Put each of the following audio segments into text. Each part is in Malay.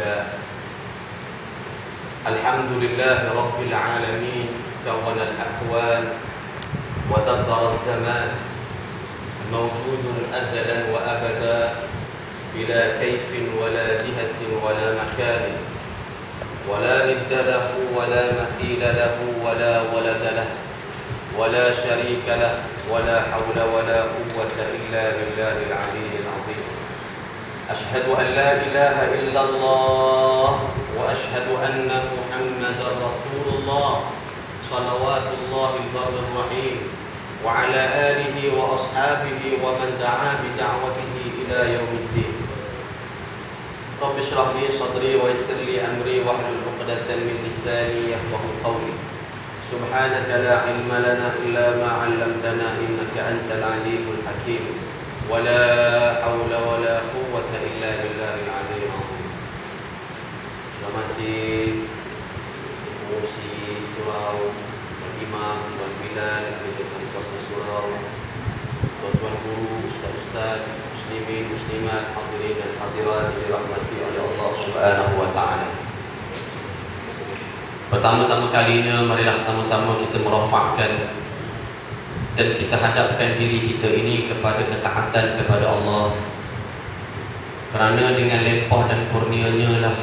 لله. الحمد لله رب العالمين، كون الأكوان ودبر الزمان، موجود أزلا وأبدا بلا كيف ولا جهة ولا مكان، ولا ند له ولا مثيل له ولا ولد له ولا شريك له ولا حول ولا قوة إلا بالله العلي العظيم. أشهد أن لا إله إلا الله وأشهد أن محمدا رسول الله صلوات الله البر الرحيم وعلى آله وأصحابه ومن دعا بدعوته إلى يوم الدين. رب اشرح لي صدري ويسر لي أمري واحلل عقدة من لساني يفقهوا قولي. سبحانك لا علم لنا إلا ما علمتنا إنك أنت العليم الحكيم. ولا حول ولا قوة إلا بالله العلي العظيم. Hormati Musi Surau, Imam Tuan Bilal, Tuan Kuasa Surau, Tuan Guru, Ustaz-Ustaz, Muslimin, Muslimat, Hadirin dan Hadirat dirahmati oleh Allah Subhanahu wa Ta'ala. Pertama-tama kalinya, marilah sama-sama kita merafakkan dan kita hadapkan diri kita ini kepada ketaatan kepada Allah. Kerana dengan limpah dan kurnianya lah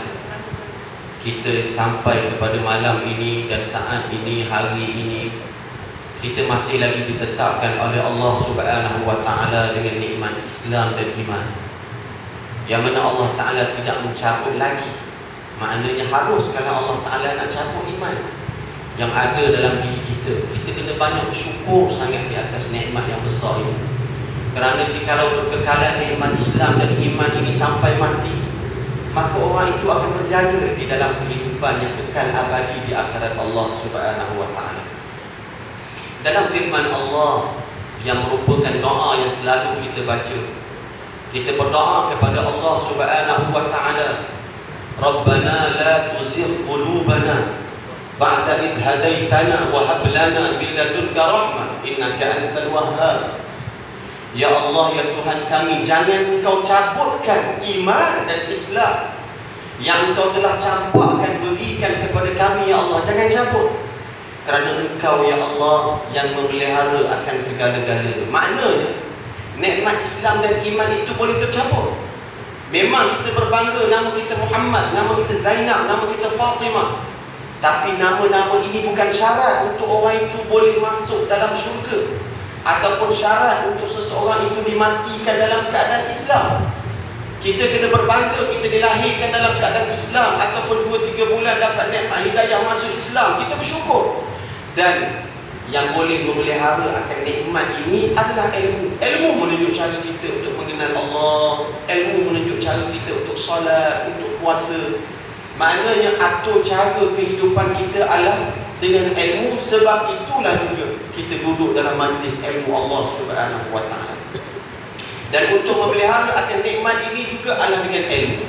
kita sampai kepada malam ini dan saat ini, hari ini, kita masih lagi ditetapkan oleh Allah Subhanahu wa Ta'ala dengan nikmat Islam dan iman, yang mana Allah Ta'ala tidak mencabut lagi. Maknanya harus kalau Allah Ta'ala nak cabut iman yang ada dalam diri kita, kita kena banyak bersyukur sangat di atas nikmat yang besar ini. Kerana jikalau berkekalan nikmat Islam dan iman ini sampai mati, maka orang itu akan berjaya di dalam kehidupan yang kekal abadi di akhirat Allah Subhanahu wa Ta'ala. Dalam firman Allah yang merupakan doa yang selalu kita baca, kita berdoa kepada Allah Subhanahu wa Ta'ala, Rabbana la tuzigh qulubana ba'da idh hadaitana wa hab lana min ladunka rahmah innaka antal wahhab. Ya Allah, ya Tuhan kami, jangan Engkau cabutkan iman dan Islam yang Engkau telah campakkan, berikan kepada kami, ya Allah. Jangan cabut, kerana Engkau, ya Allah, yang memelihara akan segala-galanya. Maknanya nikmat Islam dan iman itu boleh tercabut. Memang kita berbangga nama kita Muhammad, nama kita Zainab, nama kita Fatimah, tapi nama-nama ini bukan syarat untuk orang itu boleh masuk dalam syurga, ataupun syarat untuk seseorang itu dimatikan dalam keadaan Islam. Kita kena berbangga kita dilahirkan dalam keadaan Islam, ataupun 2-3 bulan dapat nikmat hidayah masuk Islam, kita bersyukur. Dan yang boleh memelihara akan nikmat ini adalah ilmu. Ilmu menunjuk cara kita untuk mengenal Allah, ilmu menunjuk cara kita untuk solat, untuk puasa. Maknanya atur cara kehidupan kita adalah dengan ilmu. Sebab itulah juga kita duduk dalam majlis ilmu Allah Subhanahu wa Ta'ala. Dan untuk memelihara akan nikmat ini juga adalah dengan ilmu.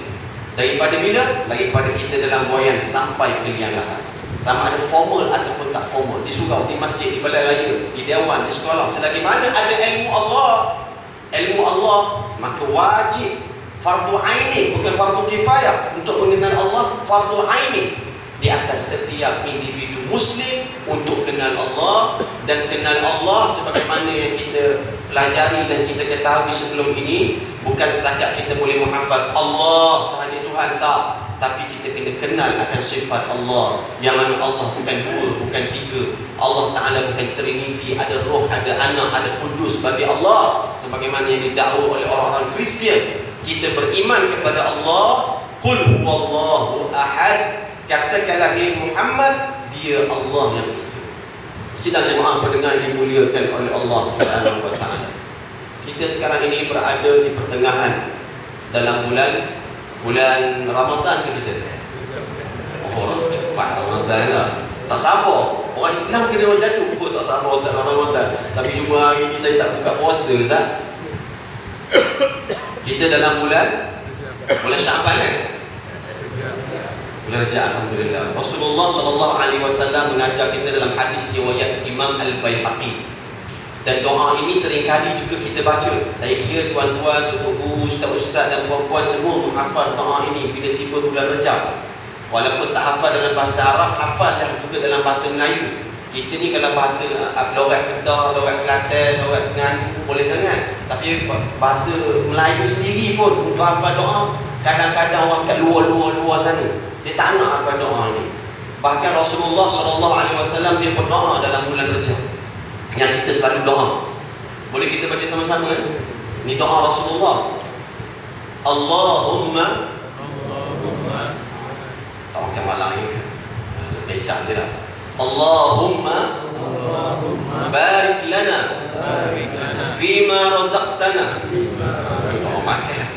Daripada bila? Daripada kita dalam buayan sampai ke liang lahat. Sama ada formal ataupun tak formal, di surau, di masjid, di balai raya, di dewan, di sekolah, selagi mana ada ilmu Allah, maka wajib, fardu aini, bukan fardu kifayah, untuk mengenal Allah, fardu aini di atas setiap individu Muslim untuk kenal Allah. Dan kenal Allah sebagaimana yang kita pelajari dan kita ketahui sebelum ini, bukan setakat kita boleh menghafaz Allah sahaja Tuhan, tak, tapi kita kena kenal akan sifat Allah, yang mana Allah bukan 2, bukan 3. Allah Ta'ala bukan Trinity, ada roh, ada anak, ada kudus bagi Allah, sebagaimana yang didakwa oleh orang-orang Kristian. Kita beriman kepada Allah, Qul huwallahu ahad, katakanlah hai Muhammad, dia Allah yang esa. Sidang jemaah pendengar dimuliakan oleh Allah Subhanahu wa Ta'ala. Kita sekarang ini berada di pertengahan dalam bulan Ramadan ke kita? Oh, cepat Ramadan lah. Tak sabar. Orang Islam kena orang jatuh pukul tak sabar Ustaz Ramadan. Tapi cuma hari ini saya tak buka puasa, Ustaz. Kita dalam bulan Syaban kan? Bulan Rajab, alhamdulillah. Rasulullah SAW mengajar kita dalam hadis riwayat Imam Al-Baihaqi. Dan doa ini seringkali juga kita baca. Saya kira tuan-tuan, guru, ustaz-ustaz dan puan-puan semua menghafaz doa ini bila tiba bulan Rejab. Walaupun tak hafal dalam bahasa Arab, hafal dah juga dalam bahasa Melayu. Kita ni kalau bahasa logat Kedah, logat Kelantan, logat Terengganu boleh sangat. Tapi bahasa Melayu sendiri pun untuk hafal doa, kadang-kadang orang kat luar sana dia tak nak hafal doa ni. Bahkan Rasulullah SAW dia berdoa dalam bulan Rejab yang kita selalu doa. Boleh kita baca sama-sama ya? Ini doa Rasulullah. Allahumma tak makan malam ni pesyak dia lah. Allahumma barik lana fima razaqtana. Oh, makan.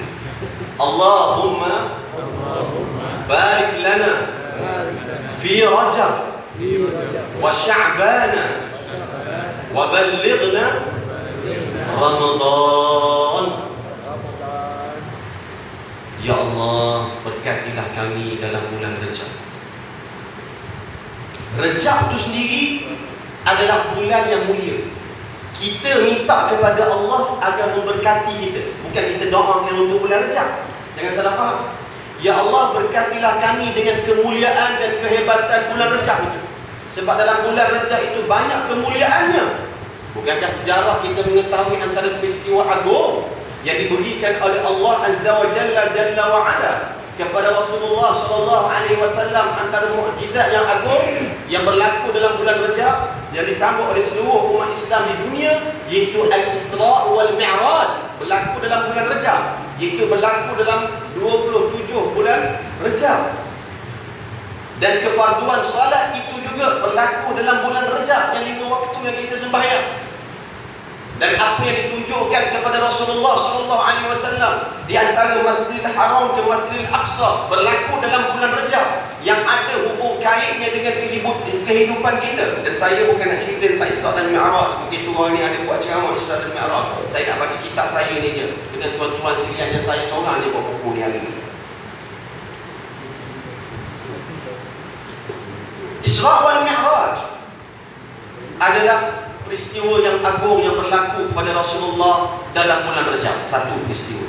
Allahumma barik lana fi Rajab wa Sya'bana wa ballighna Ramadan. Ya Allah, berkatilah kami dalam bulan Rejab. Rejab itu sendiri adalah bulan yang mulia. Kita minta kepada Allah agar memberkati kita, bukan kita doakan untuk bulan Rejab. Jangan salah faham. Ya Allah, berkatilah kami dengan kemuliaan dan kehebatan bulan Rejab itu. Sebab dalam bulan Rejab itu banyak kemuliaannya. Bukankah sejarah kita mengetahui antara peristiwa agung yang diberikan oleh Allah Azza wa Jalla wa Ala kepada Rasulullah SAW, antara mukjizat yang agung yang berlaku dalam bulan Rejab yang disambut oleh seluruh umat Islam di dunia, iaitu Al-Isra' wal Mi'raj, berlaku dalam bulan Rejab, iaitu berlaku dalam 27 bulan Rejab. Dan kefarduan salat itu juga berlaku dalam bulan Rejab, yang 5 waktu yang kita sembahyang. Dan apa yang ditunjukkan kepada Rasulullah SAW di antara Masjidil Haram ke Masjidil Aqsa berlaku dalam bulan Rejab, yang ada hubung kaitnya dengan kehidupan kita. Dan saya bukan nak cerita tentang Isra dan Mi'raj. Mungkin surau ni ada buat ceramah Isra dan Mi'raj. Saya nak baca kitab saya ni je dengan tuan-tuan sekalian yang saya seorang ni buat buku ni hari ni. Isra wal Mi'raj adalah peristiwa yang agung yang berlaku kepada Rasulullah dalam bulan Rejab. Satu peristiwa.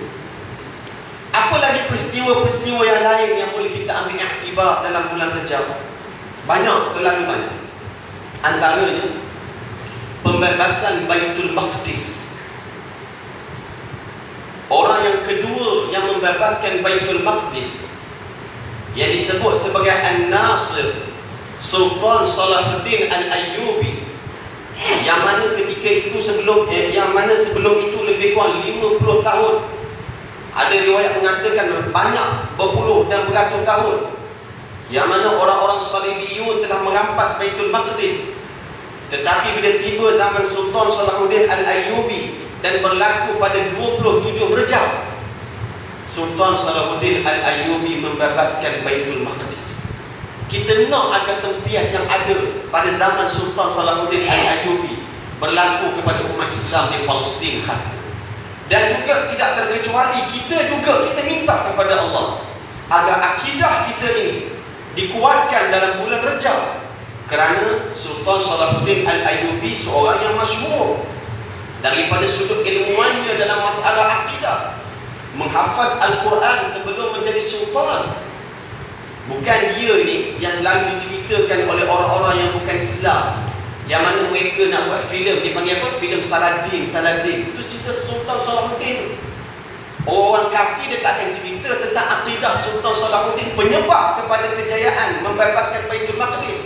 Apa lagi peristiwa-peristiwa yang lain yang boleh kita ambil iktibar dalam bulan Rejab? Banyak, terlalu banyak. Antaranya pembebasan Baitul Maqdis. Orang yang kedua yang membebaskan Baitul Maqdis, yang disebut sebagai An-Nasir, Sultan Salahuddin Al-Ayyubi, yang mana ketika itu sebelum itu lebih kurang 50 tahun. Ada riwayat mengatakan banyak berpuluh dan beratus tahun, yang mana orang-orang Salibiyun telah merampas Baitul Maqdis. Tetapi bila tiba zaman Sultan Salahuddin Al-Ayyubi dan berlaku pada 27 Rejab, Sultan Salahuddin Al-Ayyubi membebaskan Baitul Maqdis. Kita nak agar tempias yang ada pada zaman Sultan Salahuddin Al-Ayyubi berlaku kepada umat Islam di Palestin khas. Dan juga tidak terkecuali kita minta kepada Allah agar akidah kita ini dikuatkan dalam bulan Rejab. Kerana Sultan Salahuddin Al-Ayyubi seorang yang masyhur daripada sudut ilmuannya dalam masalah akidah, menghafaz Al-Quran sebelum menjadi sultan. Bukan dia ni yang selalu diceritakan oleh orang-orang yang bukan Islam, yang mana mereka nak buat filem, dipanggil apa? Filem Saladin. Itu cerita Sultan Salahuddin. Orang kafir dia tak akan cerita tentang akidah Sultan Salahuddin, penyebab kepada kejayaan membebaskan Baitul Maqdis.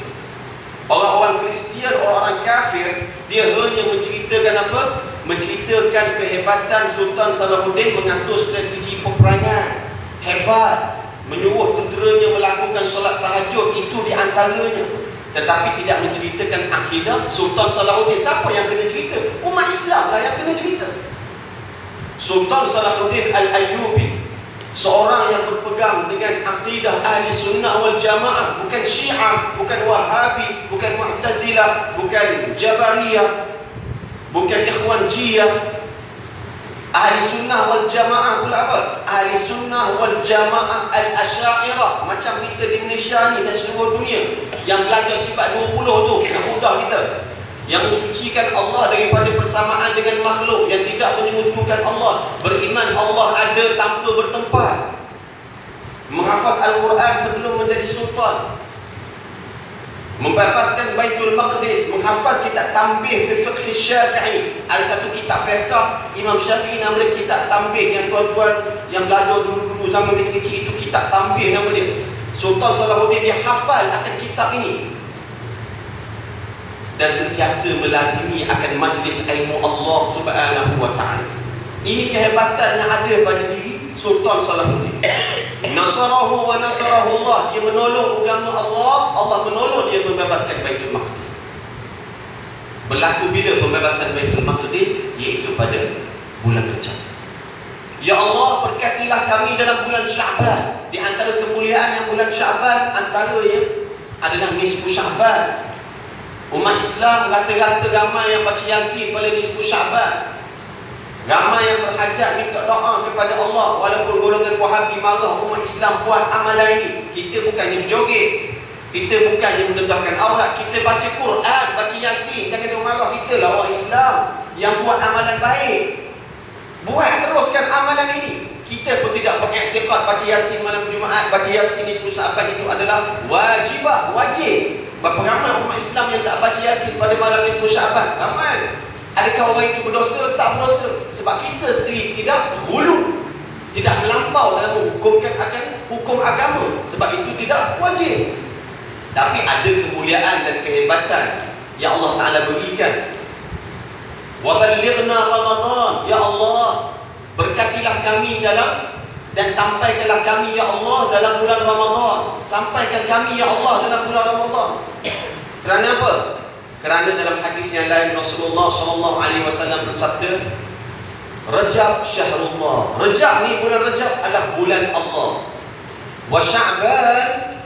Orang-orang Kristian, orang-orang kafir, dia hanya menceritakan apa? Menceritakan kehebatan Sultan Salahuddin mengatur strategi peperangan hebat, menyuruh tenteranya melakukan solat tahajud, itu di antaranya. Tetapi tidak menceritakan akidah Sultan Salahuddin. Siapa yang kena cerita? Umat Islam lah yang kena cerita. Sultan Salahuddin Al-Ayyubi, seorang yang berpegang dengan akidah ahli sunnah wal jamaah, bukan syiah, bukan wahabi, bukan mu'tazilah, bukan jabariyah, bukan ikhwanjiyah. Ahli sunnah wal jamaah pula apa? Ahli sunnah wal jamaah al-asyairah. Macam kita di Malaysia ni dan seluruh dunia yang belajar sifat 20 tu, yang mudah kita, yang mensucikan Allah daripada persamaan dengan makhluk, yang tidak menyekutukan Allah, beriman Allah ada tanpa bertempat, menghafaz Al-Quran sebelum menjadi sultan, membebaskan Baitul Maqdis, menghafaz kitab Tanbih fi Fiqh Syafi'i. Ada satu kitab fiqh Imam Syafi'i, nama dia kitab Tanbih. Yang tuan-tuan yang belajar dulu-dulu zaman kecil-kecil itu kitab Tanbih nama dia. Sultan Salahuddin dia hafal akan kitab ini dan sentiasa melazimi akan majlis ilmu Allah Subhanahu wa ta'ala. Ini kehebatan yang ada pada diri Sultan Salahuddin. Nasarahu wa nasarahu Allah. Dia menolong agama Allah, Allah menolong dia membebaskan Baitul Maqdis. Berlaku bila pembebasan Baitul Maqdis? Iaitu pada bulan Rajab. Ya Allah, berkatilah kami dalam bulan Syaban. Di antara kemuliaan yang bulan Syaban, antara yang adalah nisfu Syaban. Umat Islam rata-rata ramai yang baca Yasin pada nisfu Syaban. Ramai yang berhajat minta doa kepada Allah. Walaupun golongan Wahabi marah umat Islam buat amalan ini. Kita bukannya berjoget, kita bukannya menendahkan aurat, kita baca Quran, baca Yasin. Jangan dia marah kita lah orang Islam yang buat amalan baik. Buat teruskan amalan ini. Kita pun tidak beriktikad baca Yasin malam Jumaat, baca Yasin nisfu Syaban itu adalah wajib. Berapa ramai umat Islam yang tak baca Yasin pada malam nisfu Syaban? Ramai. Adakah orang itu berdosa? Tak berdosa. Sebab kita sendiri tidak hulu, tidak melampau dalam menghukumkan akan hukum agama. Sebab itu tidak wajib. Tapi ada kemuliaan dan kehebatan yang Allah Ta'ala berikan. Wa ballighna Ramadan. Ya Allah, berkatilah kami dalam dan sampaikanlah kami ya Allah dalam bulan Ramadan. Sampaikan kami ya Allah dalam bulan Ramadan. Kerana apa? Kerana dalam hadis yang lain Rasulullah SAW bersabda, Rajab syahrullah. Rajab ni, bulan Rajab adalah bulan Allah. Wa Sya'ban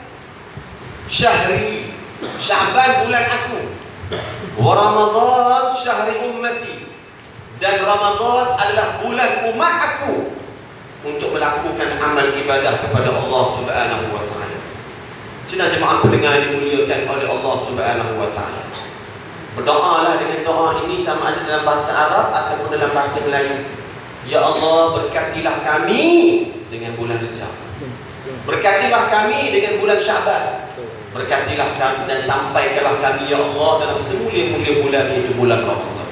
syahri. Sya'ban bulan aku. Wa Ramadan syahri ummati. Dan Ramadan adalah bulan umat aku untuk melakukan amal ibadah kepada Allah Subhanahu wa ta'ala. Sidang jemaah pendengar dimuliakan oleh Allah Subhanahu wa ta'ala. Berdoalah dengan doa ini sama ada dalam bahasa Arab ataupun dalam bahasa Melayu. Ya Allah, berkatilah kami dengan bulan Rajab. Berkatilah kami dengan bulan Syaban. Berkatilah kami dan sampaikanlah kami ya Allah dalam semulia-mulia bulan, iaitu bulan Ramadan.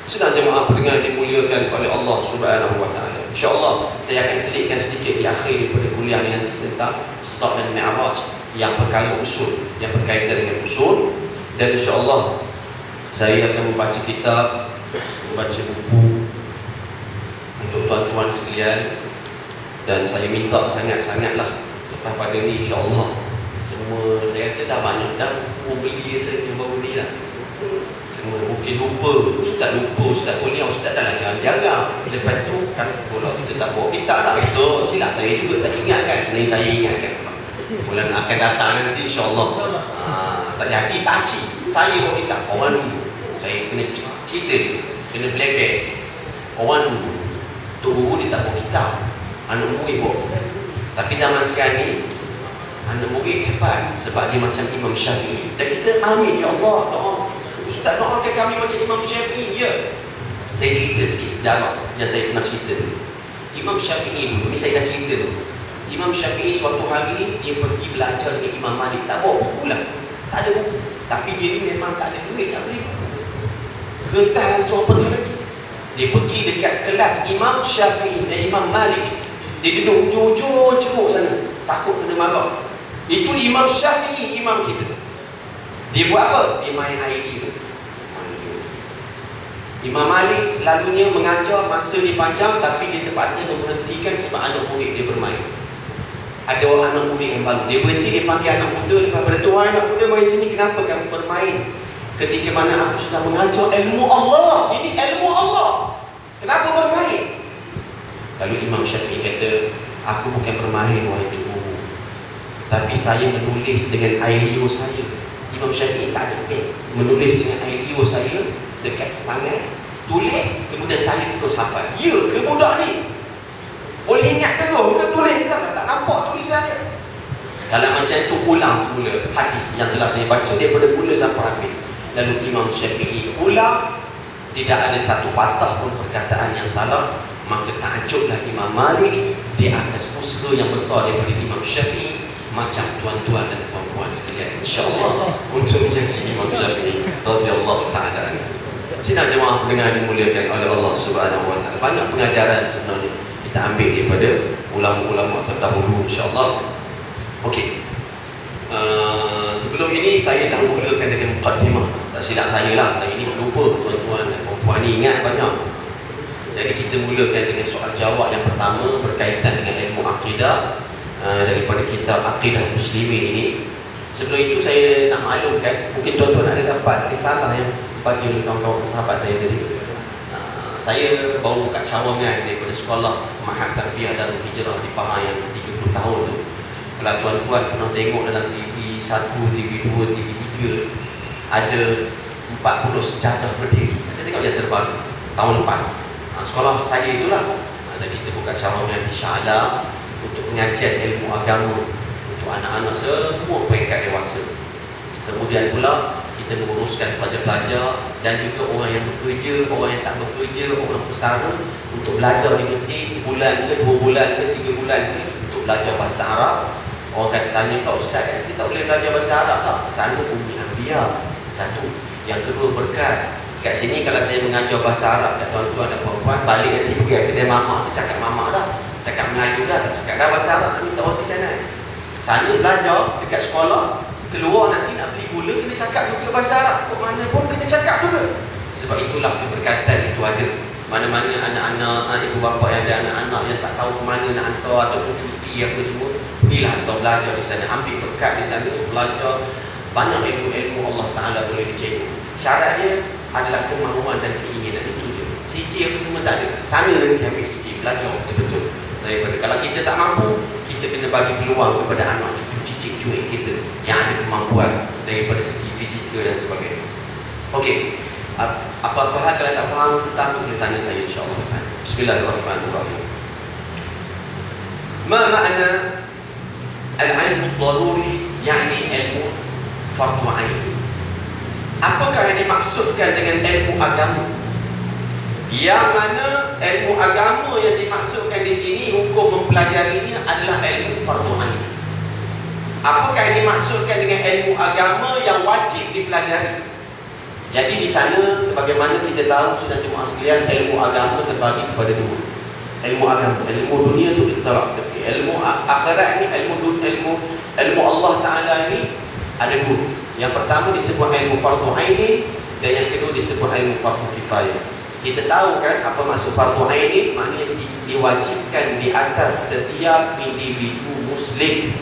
Sedang jemaah pendengar dimuliakan oleh Allah Subhanahu wa ta'ala. InsyaAllah saya akan selitkan sedikit di akhir pada kuliah ini nanti tentang Isra dan Mi'raj yang perkara usul, yang berkaitan dengan usul. Dan insyaAllah saya akan membaca kitab, membaca buku untuk tuan-tuan sekalian. Dan saya minta sangat-sangatlah lepas pada ni insyaAllah semua, saya rasa dah banyak dah beli yang baru ni lah. Semua mungkin lupa, Ustaz kuliah, Ustaz dah lah jarang-jarang. Lepas tu kan kalau kita tak bawa kitab lah, betul, silap saya juga tak ingatkan. Ini saya ingatkan bulan akan datang nanti insyaAllah. Tak jadi, tak cik saya bawa kitab. Orang dulu saya kena cerita, kena black sikit. Orang dulu Tok Guru dia tak bawa kitab, anak murid bawa kitab. Tapi zaman sekarang ni anak murid hebat sebab dia macam Imam Syafi'i. Dan kita amin, ya Allah, doa Ustaz doakan kami macam Imam Syafi'i. Ya, saya cerita sikit sejarah yang saya pernah cerita dulu. Imam Syafi'i dulu, ni saya dah cerita dulu. Imam Syafi'i suatu hari dia pergi belajar dengan Imam Malik. Tak bawa buku lah, tak ada buku. Tapi dia ni memang tak ada duit nak beli buku. Kertas dan semua betul lagi. Dia pergi dekat kelas Imam Syafi'i dan Imam Malik. Dia duduk ujung-ujung ceruk sana, takut kena marah. Itu Imam Syafi'i, imam kita. Dia buat apa? Dia main ID tu. Imam Malik selalunya mengajar masa dia panjang, tapi dia terpaksa memberhentikan sebab anak murid dia bermain. Ada orang anak murid yang baru, dia berhenti, dia panggil anak muda. Lepas pada tu, anak muda mari sini, kenapa kamu bermain ketika mana aku sudah mengajar ilmu Allah? Ini ilmu Allah, kenapa bermain? Lalu Imam Syafi'i kata, aku bukan bermain wahai guru, tapi saya menulis dengan ailio saya. Imam Syafi'i tak ada pen, menulis dengan ailio saya dekat tangan, tulis, kemudian saya terus hafal. Ya ke budak ni? Boleh ingat terus, bukan tulis tak nampak tulisan dia. Kalau macam tu ulang semula hadis yang telah saya baca daripada mula sampai habis. Lalu Imam Syafi'i pula tidak ada satu patah pun perkataan yang salah. Maka takjublah Imam Malik di atas usaha yang besar daripada Imam Syafi'i, macam tuan-tuan dan puan-puan sekalian, insya-Allah, untuk menjadi Imam Syafi'i radhiyallahu ta'ala anhu. Sidang jemaah pendengar dimuliakan oleh Allah Subhanahu wa taala. Banyak pengajaran sebenarnya kita ambil daripada ulama-ulama terdahulu, insya-Allah. Okey. Sebelum ini saya dah mulakan dengan mukadimah. Tak silap saya lah, saya ini lupa tuan-tuan dan puan-puan ni ingat banyak. Jadi kita mulakan dengan soal jawab yang pertama berkaitan dengan ilmu akidah daripada kitab Aqidah Muslimin ini. Sebelum itu saya nak maklumkan, mungkin tuan-tuan ada dapat risalah yang bagi kawan-kawan sahabat saya tadi. Saya baru buka cawangan daripada sekolah Mahat Tarbiyah Darul Hijrah di Pahang yang 30 tahun tu. Kalau tuan-tuan pernah tengok dalam TV 1, TV 2, TV 3, ada 40 sejadah berdiri. Kita tengok yang terbaru tahun lepas. Sekolah saya itulah. Dan kita buka cawangan di Shah Alam untuk pengajian ilmu agama untuk anak-anak semua peringkat dewasa. Kemudian pula kita menguruskan pelajar-pelajar dan juga orang yang bekerja, orang yang tak bekerja, orang pesara untuk belajar di Mesir sebulan ke 2 bulan ke 3 bulan ke untuk belajar bahasa Arab. Orang kata tanya, "Pak Ustaz, kat sini tak boleh belajar bahasa Arab tak?" Sana Umi Anbiya. Satu. Yang kedua, berkat. Kat sini kalau saya mengajar bahasa Arab kat tuan-tuan dan puan-puan, balik nanti pergi ke kedai mamak, dia cakap mamak dah, cakap Melayu dah, tak cakap dah bahasa Arab, tak minta roti canai. Sana belajar dekat sekolah, keluar nanti nak beli gula, kena cakap juga bahasa Arab. Kok mana pun kena cakap juga. Sebab itulah keberkatan itu ada. Mana-mana anak-anak, ibu bapa yang ada anak-anak yang tak tahu ke mana nak hantar ataupun cuti apa semua, pergilah hantar belajar di sana, ambil berkat di sana, belajar. Banyak ilmu-ilmu Allah Ta'ala boleh dicari. Syaratnya adalah kemahuan dan keinginan, itu je. Siji apa semua tak ada. Sana nanti ambil siji, belajar betul-betul. Daripada kalau kita tak mampu, kita kena bagi peluang kepada anak cucu cicit cuik kita yang ada kemampuan daripada segi fizikal dan sebagainya. Okey. Apa-apa hal kalau tak faham tentang boleh tanya saya, insya-Allah. Bismillahirrahmanirrahim. Ma makna al-ilmu ad-daruri, yakni ilmu fardu ain? Apakah yang dimaksudkan dengan ilmu agama? Yang mana ilmu agama yang dimaksudkan di sini, hukum mempelajarinya adalah ilmu fardu ain. Apakah yang dimaksudkan dengan ilmu agama yang wajib dipelajari? Jadi di sana, sebagaimana kita tahu sudah jemaah sekalian, ilmu agama terbagi kepada dua. Ilmu agama, ilmu dunia itu kita tahu. Ilmu akhirat ni, ilmu Allah Ta'ala ni ada dua. Yang pertama disebut ilmu fardu ain dan yang kedua disebut ilmu fardu kifayah. Kita tahu kan apa maksud fardu ain ni? Maknanya diwajibkan di atas setiap individu muslim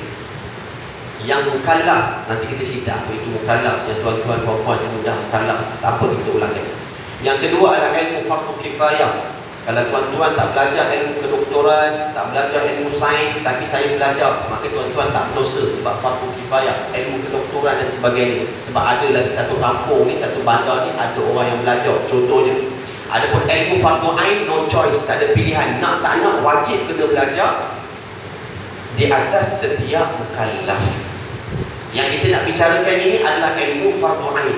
yang mukallaf. Nanti kita cerita apa itu mukallaf, yang tuan-tuan puan-puan semudah mukallaf apa, kita ulang lagi. Yang kedua adalah ilmu fardu kifayah. Kalau tuan-tuan tak belajar ilmu kedoktoran, tak belajar ilmu sains, tapi saya belajar, maka tuan-tuan tak berdosa sebab fardu kifayah, ilmu kedoktoran dan sebagainya. Sebab ada lagi satu kampung ni, satu bandar ni, ada orang yang belajar. Contohnya, adapun ilmu fardu ain, no choice, tak ada pilihan, nak tak nak, wajib kena belajar di atas setiap mukallaf. Yang kita nak bicarakan ini adalah ilmu fardu ain.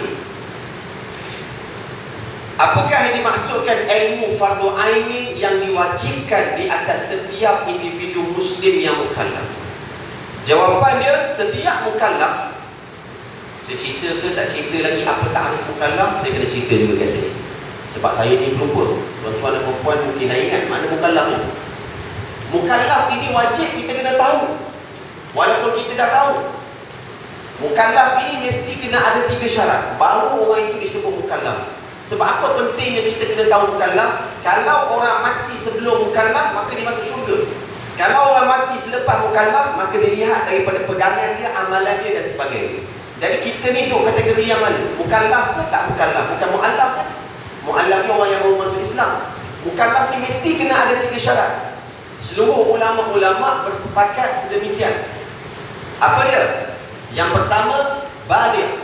Apakah yang dimaksudkan ilmu fardu ain yang diwajibkan di atas setiap individu muslim yang mukallaf? Jawapan dia, setiap mukallaf. Saya cerita ke tak cerita lagi apa takrif mukallaf, saya kena cerita juga kat sini. Sebab saya ni pelupa. Tuan-tuan dan puan-puan mungkin dah ingat mana mukallaf ni. Mukallaf ini wajib kita kena tahu. Walaupun kita dah tahu, mukallaf ini mesti kena ada 3 syarat baru orang itu disebut mukallaf. Sebab apa pentingnya kita kena tahu mukallaf? Kalau orang mati sebelum mukallaf, maka dia masuk syurga. Kalau orang mati selepas mukallaf, maka dilihat daripada pegangan dia, amalan dia dan sebagainya. Jadi kita ni duduk kategori yang mana? Mukallaf ke tak mukallaf? Bukan mu'allaf kan? Mu'allaf ni orang yang baru masuk Islam. Mukallaf ni mesti kena ada 3 syarat. Seluruh ulama-ulama bersepakat sedemikian. Apa dia? Yang pertama, baligh.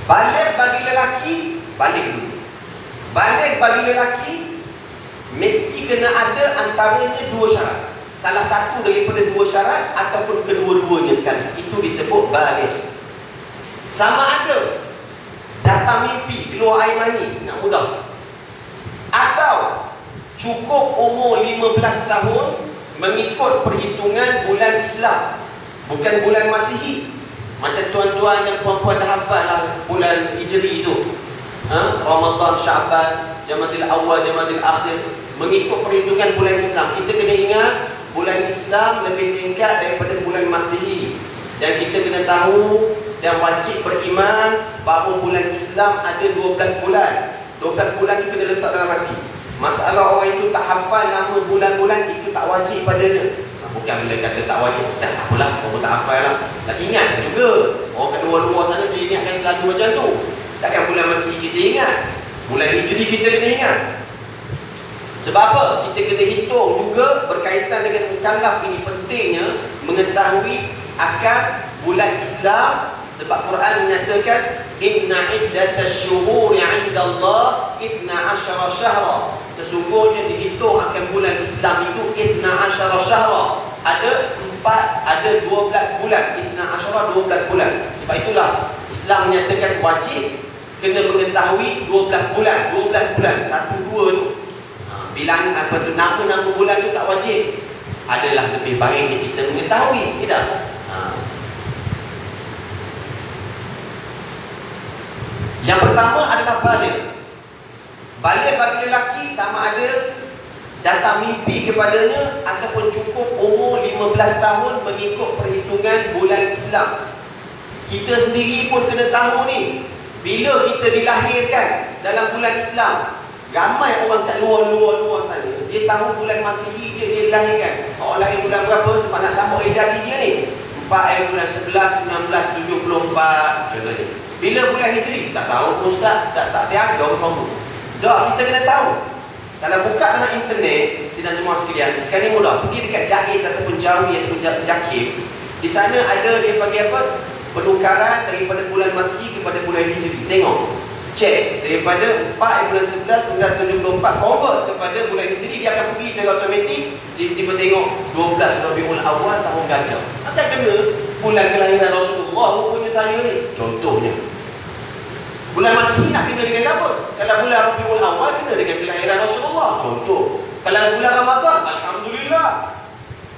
Baligh bagi lelaki, baligh dulu. Baligh bagi lelaki mesti kena ada antaranya 2 syarat. Salah satu daripada 2 syarat ataupun kedua-duanya sekali. Itu disebut baligh. Sama ada datang mimpi keluar air mani, nak mudah, atau cukup umur 15 tahun mengikut perhitungan bulan Islam, bukan bulan Masihi. Macam tuan-tuan dan puan-puan dah hafal lah bulan Hijri tu, Ramadan, Syaban, Jamadil Awal, Jamadil Akhir, mengikut perhitungan bulan Islam. Kita kena ingat bulan Islam lebih singkat daripada bulan Masihi. Dan kita kena tahu dan wajib beriman bahawa bulan Islam ada 12 bulan. 12 bulan tu kena letak dalam hati. Masalah orang itu tak hafal nama bulan-bulan, itu tak wajib padanya. Bukan bila kata tak wajib, ustaz tak apalah, orang tak hafal lah. Nak ingat juga. Orang kat luar-luar sana saya ingatkan selalu macam tu. Takkan bulan Masihi kita ingat, bulan Hijri kita kena ingat. Sebab apa? Kita kena hitung juga berkaitan dengan mukallaf ini. Pentingnya mengetahui akan bulan Islam. Sebab Quran menyatakan inna iddatash syuhuri 'indallah 12 syahra. Sesungguhnya dihitung akan bulan Islam itu 12 syahra. Ada 12 bulan. 12 bulan. Sebab itulah Islam menyatakan wajib kena mengetahui 12 bulan. 12 bulan, 1 2 tu. Bilang apa tu, nama-nama bulan tu tak wajib. Adalah lebih baik kita mengetahui, tidak? Yang pertama adalah balik. Balik bagi lelaki sama ada datang mimpi kepadanya ataupun cukup umur 15 tahun mengikut perhitungan bulan Islam. Kita sendiri pun kena tahu ni, bila kita dilahirkan dalam bulan Islam. Ramai orang kat luar sana, dia tahu bulan Masihi dia dilahirkan. Orang lahir bulan berapa sebab nak sambut hari jadi dia ni, 4 bulan 11 1974 contohnya. Bila bulan Hijri tak tahu pun ustaz, tak diajar kamu. Dah, kita kena tahu. Kalau buka dalam internet, sidang jemaah sekalian, sekarang ni mudah, pergi dekat Jais ataupun Jawi ataupun Jakib. Di sana ada dia bagi apa? Penukaran daripada bulan Masihi kepada bulan Hijri. Tengok, cek daripada 4 bulan 11 1974 convert kepada bulan Hijri, dia akan pergi secara automatik. Tiba-tiba tengok 12 Rabiul Awal tahun gajah. Akan kena bulan kelahiran Rasulullah rupanya saya ni. Contohnya bulan Masihi nak kena dengan siapa? Kalau bulan Rabiul Awal kena dengan kelahiran Rasulullah. Contoh. Kalau bulan Ramadan, alhamdulillah.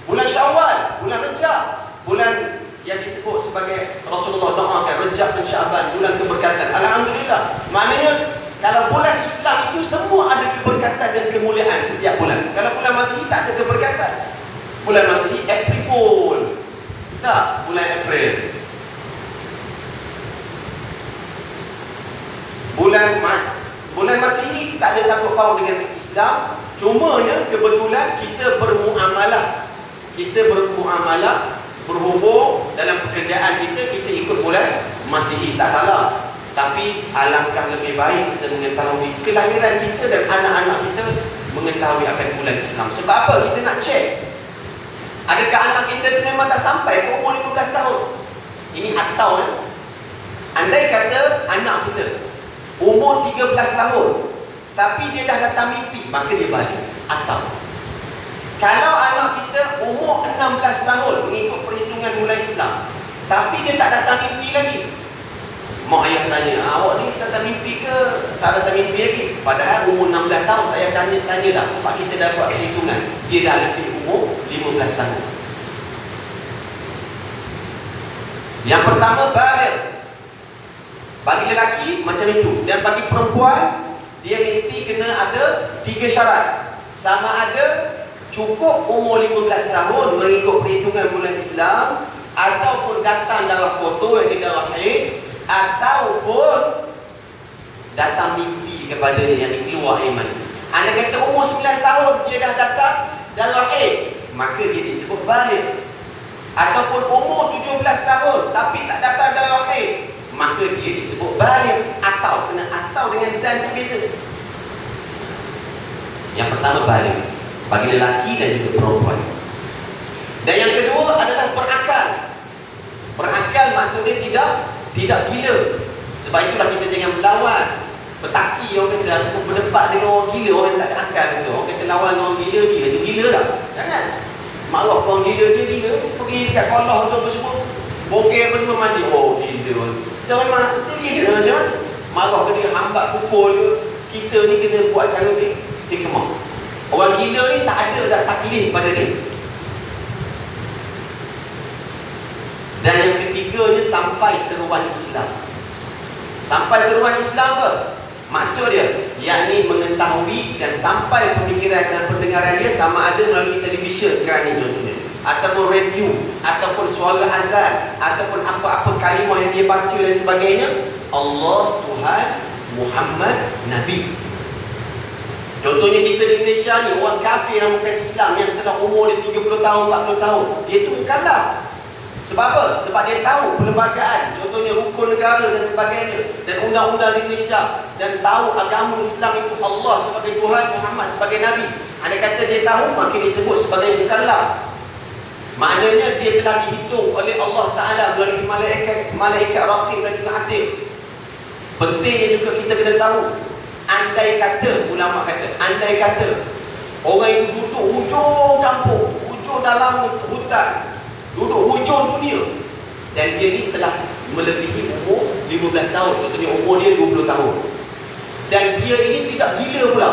Bulan Syawal, bulan Rejab, bulan yang disebut sebagai Rasulullah doakan Rejab dan Syaban, bulan keberkatan. Alhamdulillah. Maknanya kalau bulan Islam itu semua ada keberkatan dan kemuliaan setiap bulan. Kalau bulan Masihi tak ada keberkatan. Bulan Masihi April Fool. Tak, bulan April. Bulan Masihi tak ada sangkut paut dengan Islam. Cumanya kebetulan kita bermuamalah. Berhubung dalam pekerjaan kita ikut bulan Masihi. Tak salah. Tapi alangkah lebih baik kita mengetahui kelahiran kita dan anak-anak kita mengetahui akan bulan Islam. Sebab apa? Kita nak cek, adakah anak kita itu memang dah sampai ke umur 15 tahun? Ini atau andai kata anak kita umur 13 tahun tapi dia dah datang mimpi, maka dia balik. Atau kalau anak kita umur 16 tahun mengikut perhitungan bulan Islam tapi dia tak datang mimpi lagi, mak ayah tanya, awak ni datang mimpi ke? Tak datang mimpi lagi. Padahal umur 16 tahun ayah tanya dah, sebab kita dah buat perhitungan dia dah lebih umur 15 tahun. Yang pertama, balik. Bagi lelaki macam itu, dan bagi perempuan dia mesti kena ada 3 syarat. Sama ada cukup umur 15 tahun mengikut perhitungan bulan Islam, ataupun datang darah kotor yang di darah haid, ataupun datang mimpi kepadanya yang keluar iman. Anda kata umur 9 tahun dia dah datang darah haid, maka dia disebut balik. Ataupun umur 17 tahun tapi tak datang darah haid, maka dia disebut balik. Atau kena atau dengan dan tu biasa. Yang pertama balik bagi lelaki dan juga perempuan. Dan yang kedua adalah berakal. Berakal maksudnya tidak gila. Sebab itulah kita jangan melawan, bertaki orang kata, ataupun berdebat dengan orang gila, orang yang tak ada akal betul. Orang kata lawan orang gila, dia tu gila dah. Jangan marah orang gila, dia gila. Pergi dekat kolah tu apa semua, Bogel apa semua mandi. Oh gila. Dia memang dia macam mana? Marah ke dia, hambat pukul dia. Kita ni kena buat cara ni. Dia kemah. Orang gila ni tak ada dah taklif pada dia. Dan yang ketiganya sampai seruan Islam. Sampai seruan Islam apa? Maksud dia, yakni mengetahui dan sampai pemikiran dan pendengaran dia sama ada melalui televisyen sekarang ni contohnya, ataupun radio, ataupun suara azan, ataupun apa-apa kalimah yang dia baca dan sebagainya. Allah, Tuhan, Muhammad, Nabi. Contohnya kita di Malaysia ni, orang kafir yang bukan Islam, yang tengah umur dia 30 tahun, 40 tahun, dia tu mukallaf. Sebab apa? Sebab dia tahu perlembagaan, contohnya rukun negara dan sebagainya, dan undang-undang di Malaysia, dan tahu agama Islam itu Allah sebagai Tuhan, Muhammad sebagai Nabi. Andai kata dia tahu, maka disebut sebagai mukallaf. Maknanya dia telah dihitung oleh Allah Ta'ala melalui malaikat raqib dan juga atid. Pentingnya juga kita kena tahu, andai kata, ulama kata, andai kata orang itu duduk hujung kampung, hujung dalam hutan, duduk hujung dunia, dan dia ni telah melebihi umur 15 tahun, contohnya umur dia 20 tahun, dan dia ini tidak gila pula,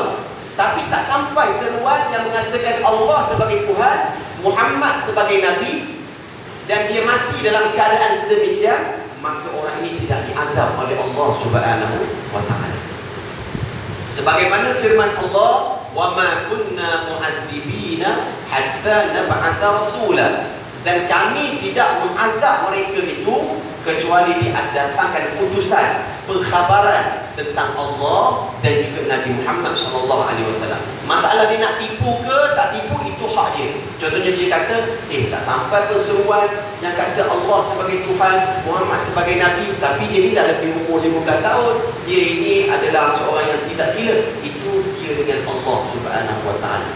tapi tak sampai seruan yang mengatakan Allah sebagai Tuhan, Muhammad sebagai Nabi, dan dia mati dalam keadaan sedemikian, maka orang ini tidak diazab oleh Allah Subhanahu wa ta'ala. Sebagaimana firman Allah, wa ma kunna mu'adzibina hatta nab'atha rasula, dan kami tidak mengazab mereka itu kecuali didatangkan utusan pengkhabaran tentang Allah dan juga Nabi Muhammad SAW. Masalah dia nak tipu ke tak tipu, itu hak dia. Contohnya dia kata, tak sampai perseruan yang kata Allah sebagai Tuhan, Muhammad sebagai Nabi, tapi dia ni dah lebih umur 15 tahun, dia ini adalah seorang yang tidak gila. Itu dia dengan Allah Subhanahu wa ta'ala.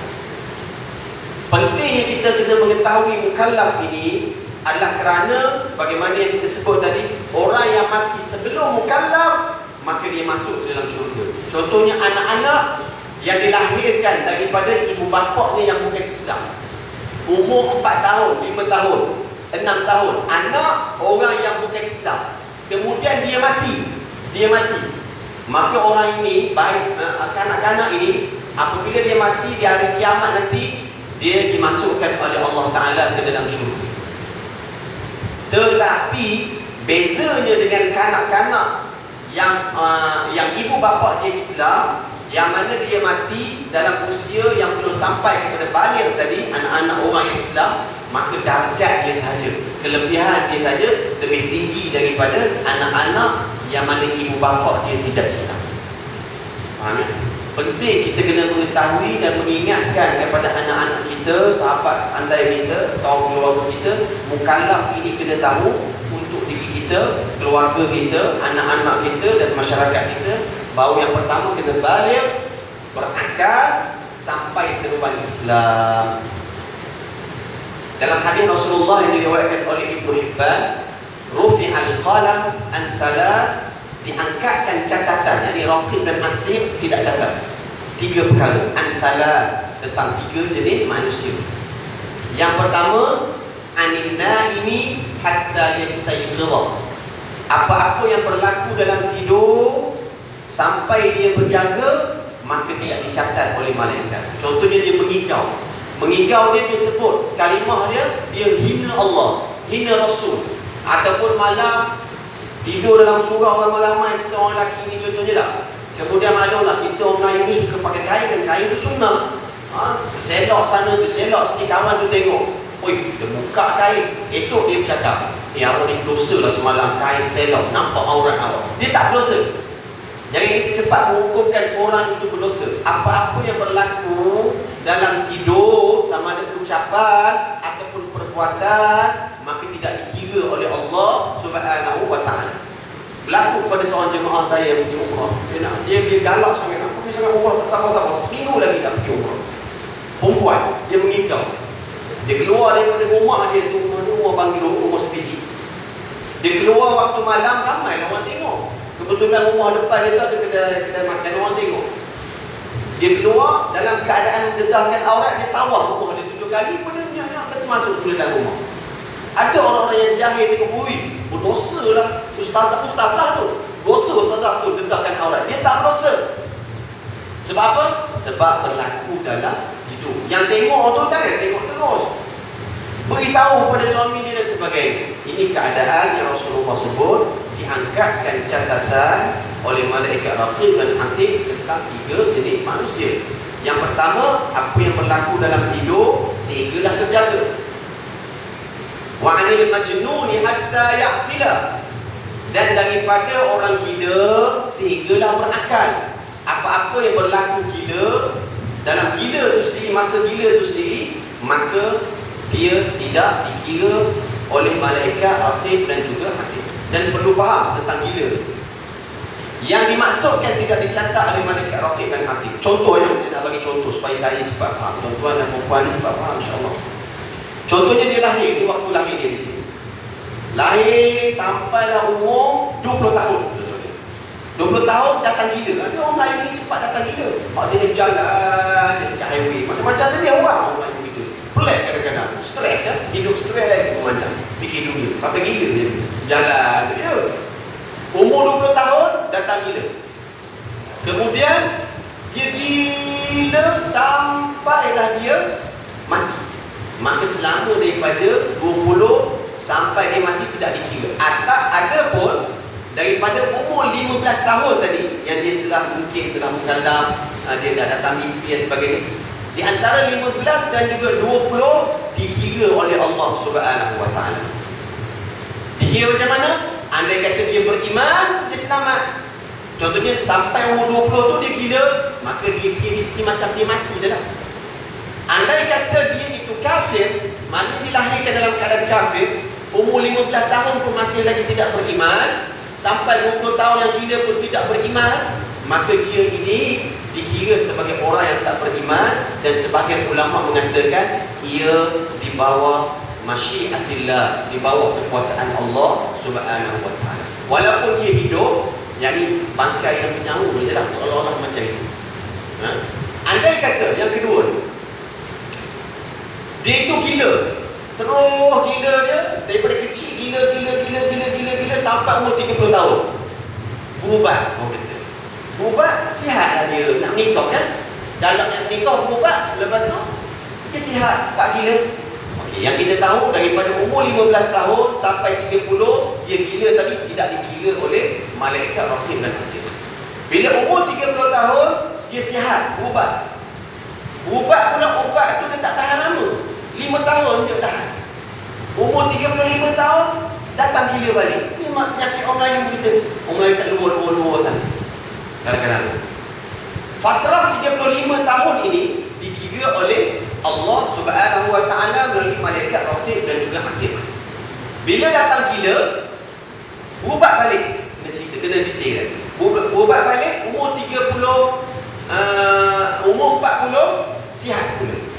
Pentingnya kita kena mengetahui mukallaf ini adalah kerana sebagaimana yang kita sebut tadi, orang yang mati sebelum mukallaf maka dia masuk ke dalam syurga. Contohnya anak-anak yang dilahirkan daripada ibu bapaknya yang bukan Islam, umur 4 tahun, 5 tahun, 6 tahun, anak orang yang bukan Islam, kemudian dia mati, maka orang ini, baik kanak-kanak ini, apabila dia mati di hari kiamat nanti, dia dimasukkan oleh Allah Ta'ala ke dalam syurga. Tetapi bezanya dengan kanak-kanak yang ibu bapa dia Islam, yang mana dia mati dalam usia yang belum sampai kepada baligh tadi, anak-anak orang yang Islam, maka darjat dia sahaja, kelebihan dia saja lebih tinggi daripada anak-anak yang mana ibu bapa dia tidak Islam. Faham tak? Penting kita kena mengetahui dan mengingatkan kepada anak-anak kita, sahabat andai kita, kaum keluarga kita, mukallaf ini kena tahu untuk diri kita, keluarga kita, anak-anak kita dan masyarakat kita, bahawa yang pertama kena baligh, berakal sampai seruan Islam. Dalam hadis Rasulullah yang diriwayatkan oleh Ibnu Hibban, rufi'al qalam an thalath, diangkatkan catatan, yakni raqib dan atid tidak catat 3 perkara, antara tentang 3 jenis manusia. Yang pertama, anin naimi hatta yastayqidha, apa-apa yang berlaku dalam tidur sampai dia berjaga maka tidak dicatat oleh malaikat. Contohnya dia mengigau dia sebut kalimah dia hina Allah, hina Rasul, ataupun malam tidur dalam surau ramai-ramai, kita orang lelaki ni contohnya dah. Kemudian maklumlah kita orang Melayu ni suka pakai kain, dan kain tu sunnah. Terselok sana, terselok sini, kawan tu tengok, oi, dia buka kain. Esok dia bercakap, awak ni berdosa lah semalam kain selok, nampak aurat awak. Dia tak berdosa. Jangan kita cepat menghukumkan orang itu berdosa. Apa-apa yang berlaku dalam tidur, sama ada ucapan ataupun perbuatan, maka tidak dikira oleh Allah Subhanahu wa ta'ala. Berlaku kepada seorang jemaah saya yang pergi umrah. Dia galak sangat, nak pergi sangat umrah, tak sabar-sabar, seminggu lagi tak pergi umrah. Perempuan, dia mengigau. Dia keluar daripada rumah dia tu, rumah Banglo, rumah sepiji. Dia keluar waktu malam, ramai orang tengok. Kebetulan rumah depan dia tu ada kedai makan, orang tengok. Dia keluar dalam keadaan mendedahkan aurat, dia tawaf rumah dia 7 kali, pun dia nak masuk ke dalam rumah. Ada orang-orang yang jahil tengok, berdosa lah ustazah tu, dosa ustazah tu dedahkan aurat. Dia tak berdosa. Sebab apa? Sebab berlaku dalam hidup. Yang tengok tu jangan tengok terus, beritahu kepada suami dia dan sebagainya. Ini keadaan yang Rasulullah sebut diangkatkan catatan oleh malaikat raqib dan atid tentang 3 jenis manusia. Yang pertama, apa yang berlaku dalam hidup sehinggalah terjaga. Wa 'anil majnuni hatta ya'qila, dan daripada orang gila sehinggalah berakal. Apa-apa yang berlaku gila, dalam gila tu sendiri, masa gila tu sendiri, maka dia tidak dikira oleh malaikat raqib dan juga atid. Dan perlu faham tentang gila. Yang dimaksudkan tidak dicatat oleh malaikat raqib dan atid. Contohnya, saya nak bagi contoh supaya saya cepat faham. Tuan-tuan dan puan-puan ni cepat faham, insya-Allah. Contohnya dia lahir, ni waktu lahir dia di sini. Lahir sampailah umur 20 tahun. 20 tahun datang gila. Ada orang Melayu ni cepat datang gila. Pak dia berjalan, dia pergi highway. Macam-macam dia orang Melayu gitu. Pelik kadang-kadang. Stres kan? Hidup stres macam. Fikir dunia. Sampai gila dia. Jalan dia. Umur 20 tahun datang gila. Kemudian dia gila sampailah dia mati. Maka selama daripada 20 sampai dia mati tidak dikira. Atau ada pun daripada umur 15 tahun tadi yang dia mungkin telah mukallaf, dia dah datang mimpi dan sebagainya. Di antara 15 dan juga 20 dikira oleh Allah Subhanahu wa taala. Dikira macam mana? Andai kata dia beriman, dia selamat. Contohnya sampai umur 20 tu dia gila, maka dia kira di sini macam dia mati dah lah. Andai kata dia itu kafir, maknanya dilahirkan dalam keadaan kafir, umur 15 tahun pun masih lagi tidak beriman, sampai 20 tahun yang gila pun tidak beriman, maka dia ini dikira sebagai orang yang tak beriman. Dan sebagian ulama mengatakan ia di bawah masyiatillah, di bawah kekuasaan Allah Subhanahu wa taala. Walaupun dia hidup, yakni bangkai yang menyawa je lah, seolah-olah macam itu. Andai kata yang kedua, dia itu gila, terus gila dia daripada kecil, gila sampai umur 30 tahun. Berubat, orang kata. Berubat, sihatlah dia, nak menikah kan? Dalam nak menikah berubat, lepas tu dia sihat, tak gila. Okey, yang kita tahu daripada umur 15 tahun sampai 30, dia gila tadi tidak dikira oleh malaikat raqib dan atid. Bila umur 30 tahun, dia sihat, berubat. Berubat pula, ubat tu dia tak tahan lama. 5 tahun je tahan. Umur 35 tahun datang gila balik. Ni penyakit orang Melayu kita. Orang Melayu kat luar sana. Kadang-kadang fatrah 35 tahun ini dikira oleh Allah Subhanahu wa taala melalui malaikat raqib dan juga atid. Bila datang gila, berubat balik. Kena cerita, kena detail. Berubat balik umur 30, umur 40 sihat semula.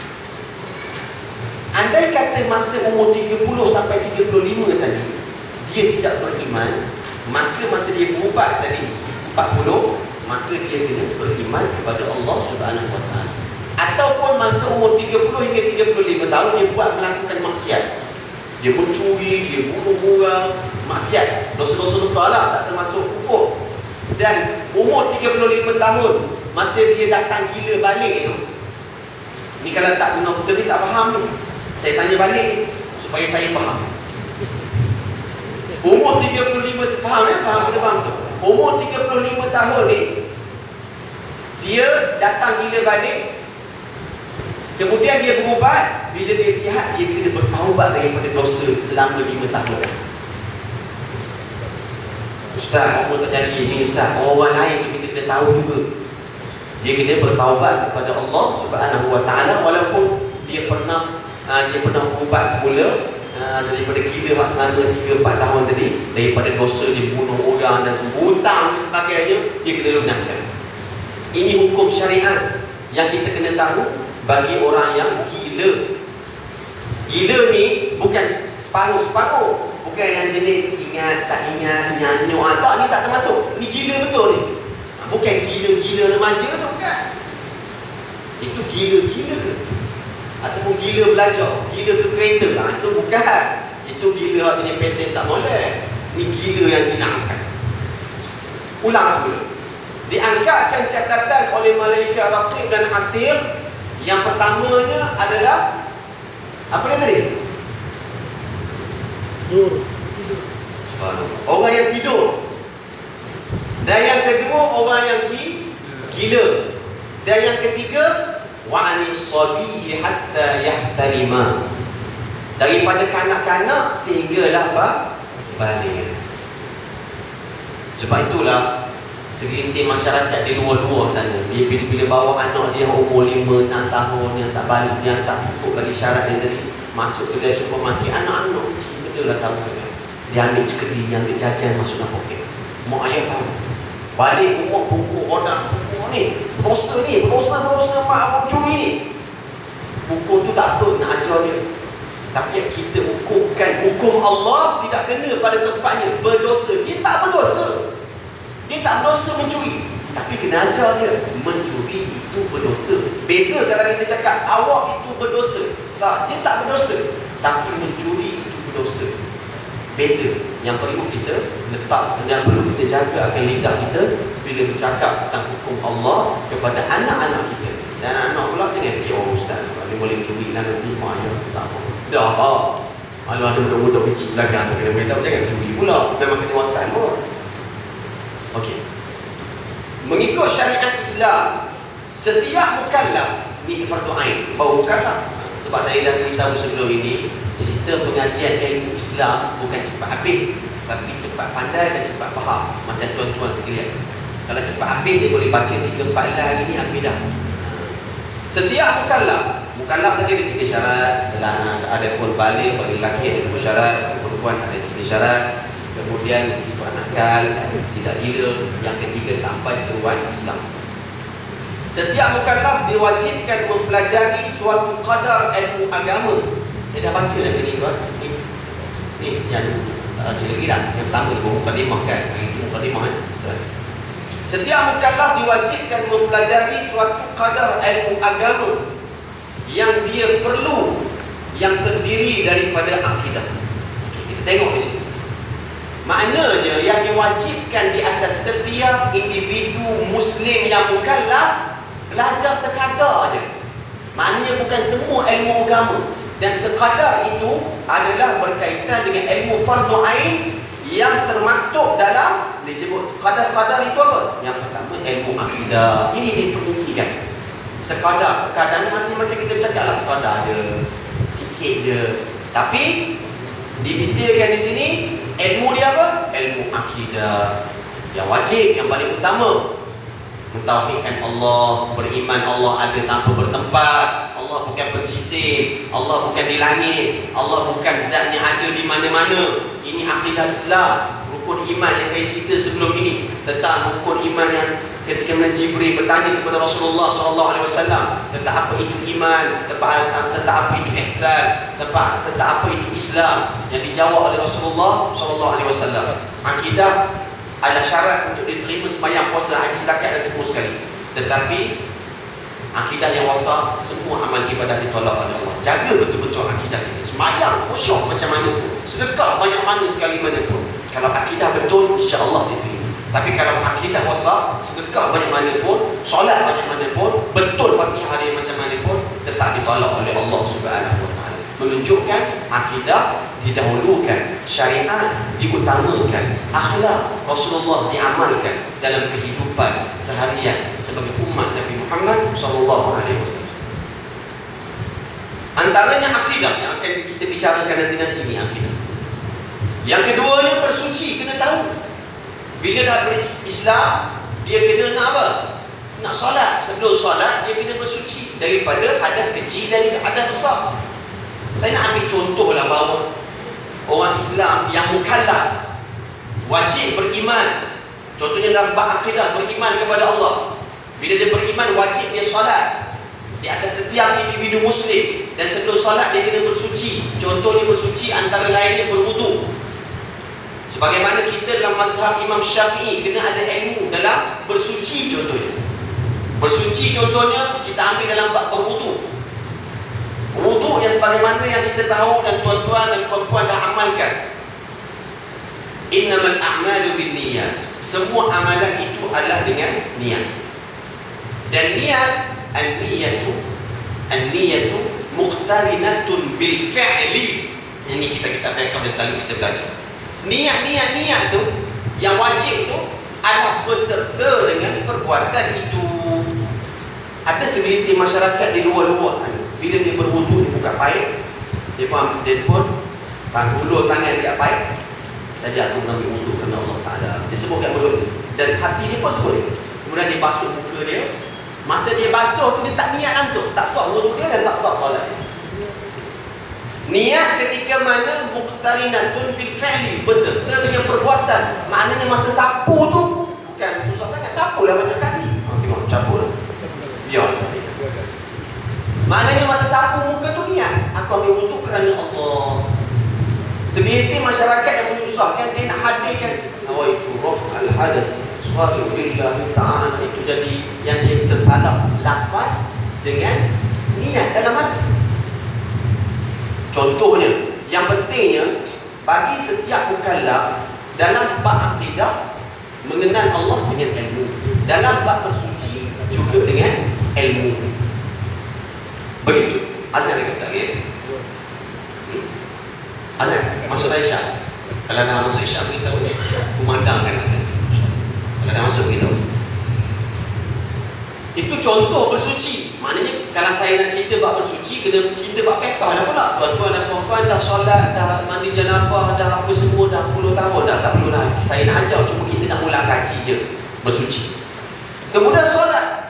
Andai kata masa umur 30 sampai 35 tadi dia tidak beriman, maka masa dia berubat tadi 40, maka dia kena beriman kepada Allah Subhanahu wa taala. Ataupun masa umur 30 hingga 35 tahun dia buat melakukan maksiat. Dia mencuri, dia bunuh orang, maksiat, dosa-dosa besar lah, tak termasuk kufur. Dan umur 35 tahun masa dia datang gila balik itu. Ni kalau tak guna betul ni tak faham tu. Saya tanya balik ni supaya saya faham. Umur 35, faham ya? Faham, kena faham tu. Umur 35 tahun ni dia datang gila balik. Kemudian dia berubat. Bila dia sihat, dia kena bertaubat daripada dosa selama 5 tahun. Ustaz, apa tak jadi ni Ustaz? Orang lain tu kita kena tahu juga. Dia kena bertaubat kepada Allah Subhanahu wa taala walaupun dia pernah berubat semula daripada gila selama 3-4 tahun tadi, daripada dosa dia bunuh orang dan hutang dan sebagainya, dia kena lunaskan. Ini hukum syariat yang kita kena tahu bagi orang yang gila. Gila ni bukan separuh-separuh, bukan yang jenis ingat tak ingat, nyanyuk tak, ni tak termasuk. Ni gila betul ni. Bukan gila-gila remaja tu, bukan. Itu gila-gila ataupun gila belajar, gila ke kereta, itu bukan. Itu gila artinya pesen tak boleh. Ini gila yang dinamakan. Ulang semula. Diangkatkan catatan oleh malaikat raqib dan atid. Yang pertamanya adalah apa dia tadi? Tidur. Orang yang tidur. Dan yang kedua orang yang gila. Dan yang ketiga wa'anis sabi hatta yahtalima. Daripada kanak-kanak sehinggalah balik. Sebab itulah segelintir masyarakat di luar-luar sana, dia bila bawa anak dia umur 5-6 tahun yang tak balik, yang tak cukup lagi syarat dia tadi, masuk kedai supermarket, anak-anak benda lah tahu kan. Dia ambil cekedi, ambil jajan, masuk dalam poket. Mak ayah tahu. Balik rumah pukul orang, pukul ni, berdosa mak abang curi ni. Pukul tu tak apa, nak ajar dia. Tapi yang kita hukumkan, hukum Allah tidak kena pada tempatnya. Berdosa, dia tak berdosa. Dia tak berdosa mencuri, tapi kena ajar dia, mencuri itu berdosa. Beza kalau kita cakap awak itu berdosa. Tak, dia tak berdosa, tapi mencuri itu berdosa. Beza. Yang perlu kita letak, yang perlu kita jaga akan lidah kita bila bercakap tentang hukum Allah kepada anak-anak kita. Dan anak-anak pula jangan fikir, oh ustaz, dia boleh mencuri dan nanti mak ayah tak apa. Dah apa? Kalau ada budak-budak kecil belakang, kena beritahu jangan mencuri pula. Memang kena waktan pun. Okey. Mengikut syariat Islam, setiap mukallaf ni fardu ain, baru mukallaf. Sebab saya dah beritahu sebelum ini, sistem pengajian ilmu Islam bukan cepat habis, tapi cepat pandai dan cepat faham. Macam tuan-tuan sekalian. Kalau cepat habis, saya boleh baca 3-4 hari ni habis dah. Setiap mukallaf tadi ada 3 syarat. Ada pun balik, bagi lelaki ada 2 syarat, bagi perempuan ada 3 syarat. Kemudian mesti berakal, tidak gila. Yang ketiga sampai seruan Islam. Setiap mukallaf diwajibkan mempelajari suatu qadar ilmu agama. Saya dah baca dah ni tuan. Ni yang baca lagi dah. Yang pertama ni mukadimah kan. Itu mukadimah kan. Setiap mukallaf diwajibkan mempelajari suatu qadar ilmu agama yang dia perlu, yang terdiri daripada akidah. Okay, kita tengok di sini. Maknanya yang diwajibkan di atas setiap individu Muslim yang mukallaf belajar sekadar je. Maknanya bukan semua ilmu agama. Dan sekadar itu adalah berkaitan dengan ilmu fardu ain yang termaktub dalam disebut kadar-kadar itu apa? Yang pertama ilmu akidah. Ini diperincikan. Sekadar ni macam kita bercakap lah, sekadar je, sikit je. Tapi didetailkan di sini ilmu dia apa? Ilmu akidah. Yang wajib, yang paling utama, mentauhidkan Allah, beriman Allah ada tanpa bertempat, Allah bukan berjisim, Allah bukan di langit, Allah bukan zat yang ada di mana-mana. Ini akidah Islam. Rukun iman yang saya cerita sebelum ini tentang rukun iman yang ketika Jibril bertanya kepada Rasulullah SAW tentang apa itu iman, tentang apa itu ihsan, tentang apa itu Islam, yang dijawab oleh Rasulullah SAW. Akidah adalah syarat untuk diterima sembahyang, puasa, haji, zakat dan semua sekali. Tetapi akidah yang wasat, semua amal ibadah ditolak oleh Allah. Jaga betul-betul akidah kita. Sembahyang khusyuk macam mana pun, sedekah banyak mana sekali mana pun, kalau akidah betul, insya-Allah diterima. Tapi kalau akidah wasat, sedekah banyak mana pun, solat banyak mana pun, betul Fatihah dia macam mana pun, tetap ditolak oleh Allah Subhanahu wa taala. Menunjukkan akidah didahulukan, syariat diutamakan, akhlak Rasulullah diamalkan dalam kehidupan seharian sebagai umat Nabi Muhammad SAW. Antaranya akidah yang akan kita bicarakan nanti ini akidah. Yang keduanya bersuci, kena tahu. Bila dah berislam, dia kena nak apa? Nak solat. Sebelum solat, dia kena bersuci daripada hadas kecil dan hadas besar. Saya nak ambil contoh lah bahawa orang Islam yang mukallaf wajib beriman. Contohnya dalam bab akidah, beriman kepada Allah. Bila dia beriman, wajib dia solat di atas setiap individu Muslim. Dan sebelum solat dia kena bersuci. Contohnya bersuci antara lainnya berwudu. Sebagaimana kita dalam mazhab Imam Syafi'i kena ada ilmu dalam bersuci contohnya. Bersuci contohnya kita ambil dalam bab berwudu. Wudu yang sebagaimana yang kita tahu dan tuan-tuan dan puan-puan dah amal Innamal a'malu binniyat. Semua amalan itu adalah dengan niat. Dan niat, an-niyatu muqtarinatun bil fi'li. Ini kita fiqh dan selalu kita belajar. Niat tu yang wajib tu adalah berserta dengan perbuatan itu. Ada segelintir masyarakat di luar-luar sana, bila dia berwudu, dia buka paip, dia pun hulur tangan dia paip saja, aku mengambil wudu kerana Allah Ta'ala. Dia sebutkan mulut ni, dan hati dia pun sebut. Kemudian dia basuh muka dia. Masa dia basuh tu, dia tak niat langsung, tak sah wudu dia dan tak sah solat dia. Niat ketika mana muqtarinatun bil fi'li, berserta dengan perbuatan. Maknanya masa sapu tu bukan susah sangat, sapulah banyak kali. Tengok, cabut lah. Biar. Maknanya masa sapu muka tu niat, aku ambil wudu kerana Allah. Segelintir masyarakat yang menyusahkan, dia nak hadirkan itu raf al-hadas suara billahi ta'ala, itu jadi yang dia tersalah lafaz dengan niat dalam hati. Contohnya, yang pentingnya bagi setiap mukallaf dalam bab akidah mengenal Allah dengan ilmu, dalam bab bersuci juga dengan ilmu. Begitu. Azan dia kata, ya? Azan, masuk Aisyah. Kalau dah masuk Aisyah, beritahu. Kumandangkan azan. Kalau dah masuk, beritahu. Itu contoh bersuci. Maknanya, kalau saya nak cerita bab bersuci, kena cerita bab fiqh dah pula. Tuan-tuan dan puan-puan dah solat, dah mandi janabah, dah apa semua, dah 10 tahun dah. Tak perlu dah. Saya nak ajar, cuma kita nak mula kaji je. Bersuci. Kemudian solat.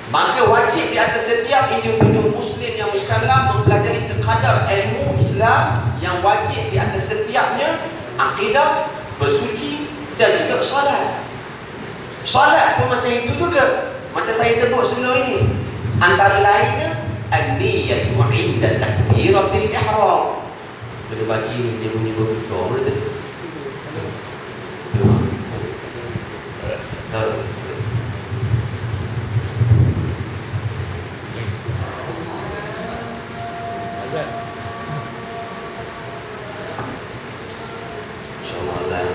Maka wajib di atas setiap individu Muslim yang mukallaf mempelajari sekadar ilmu Islam yang wajib di atas setiapnya, akidah, bersuci dan juga solat. Solat pun macam itu juga. Macam saya sebut sebelum ini. Antara lainnya an-niyatu 'inda takbiratil ihram. Kena bagi ni dia bunyi berbuka. Mana tadi? InsyaAllah azan.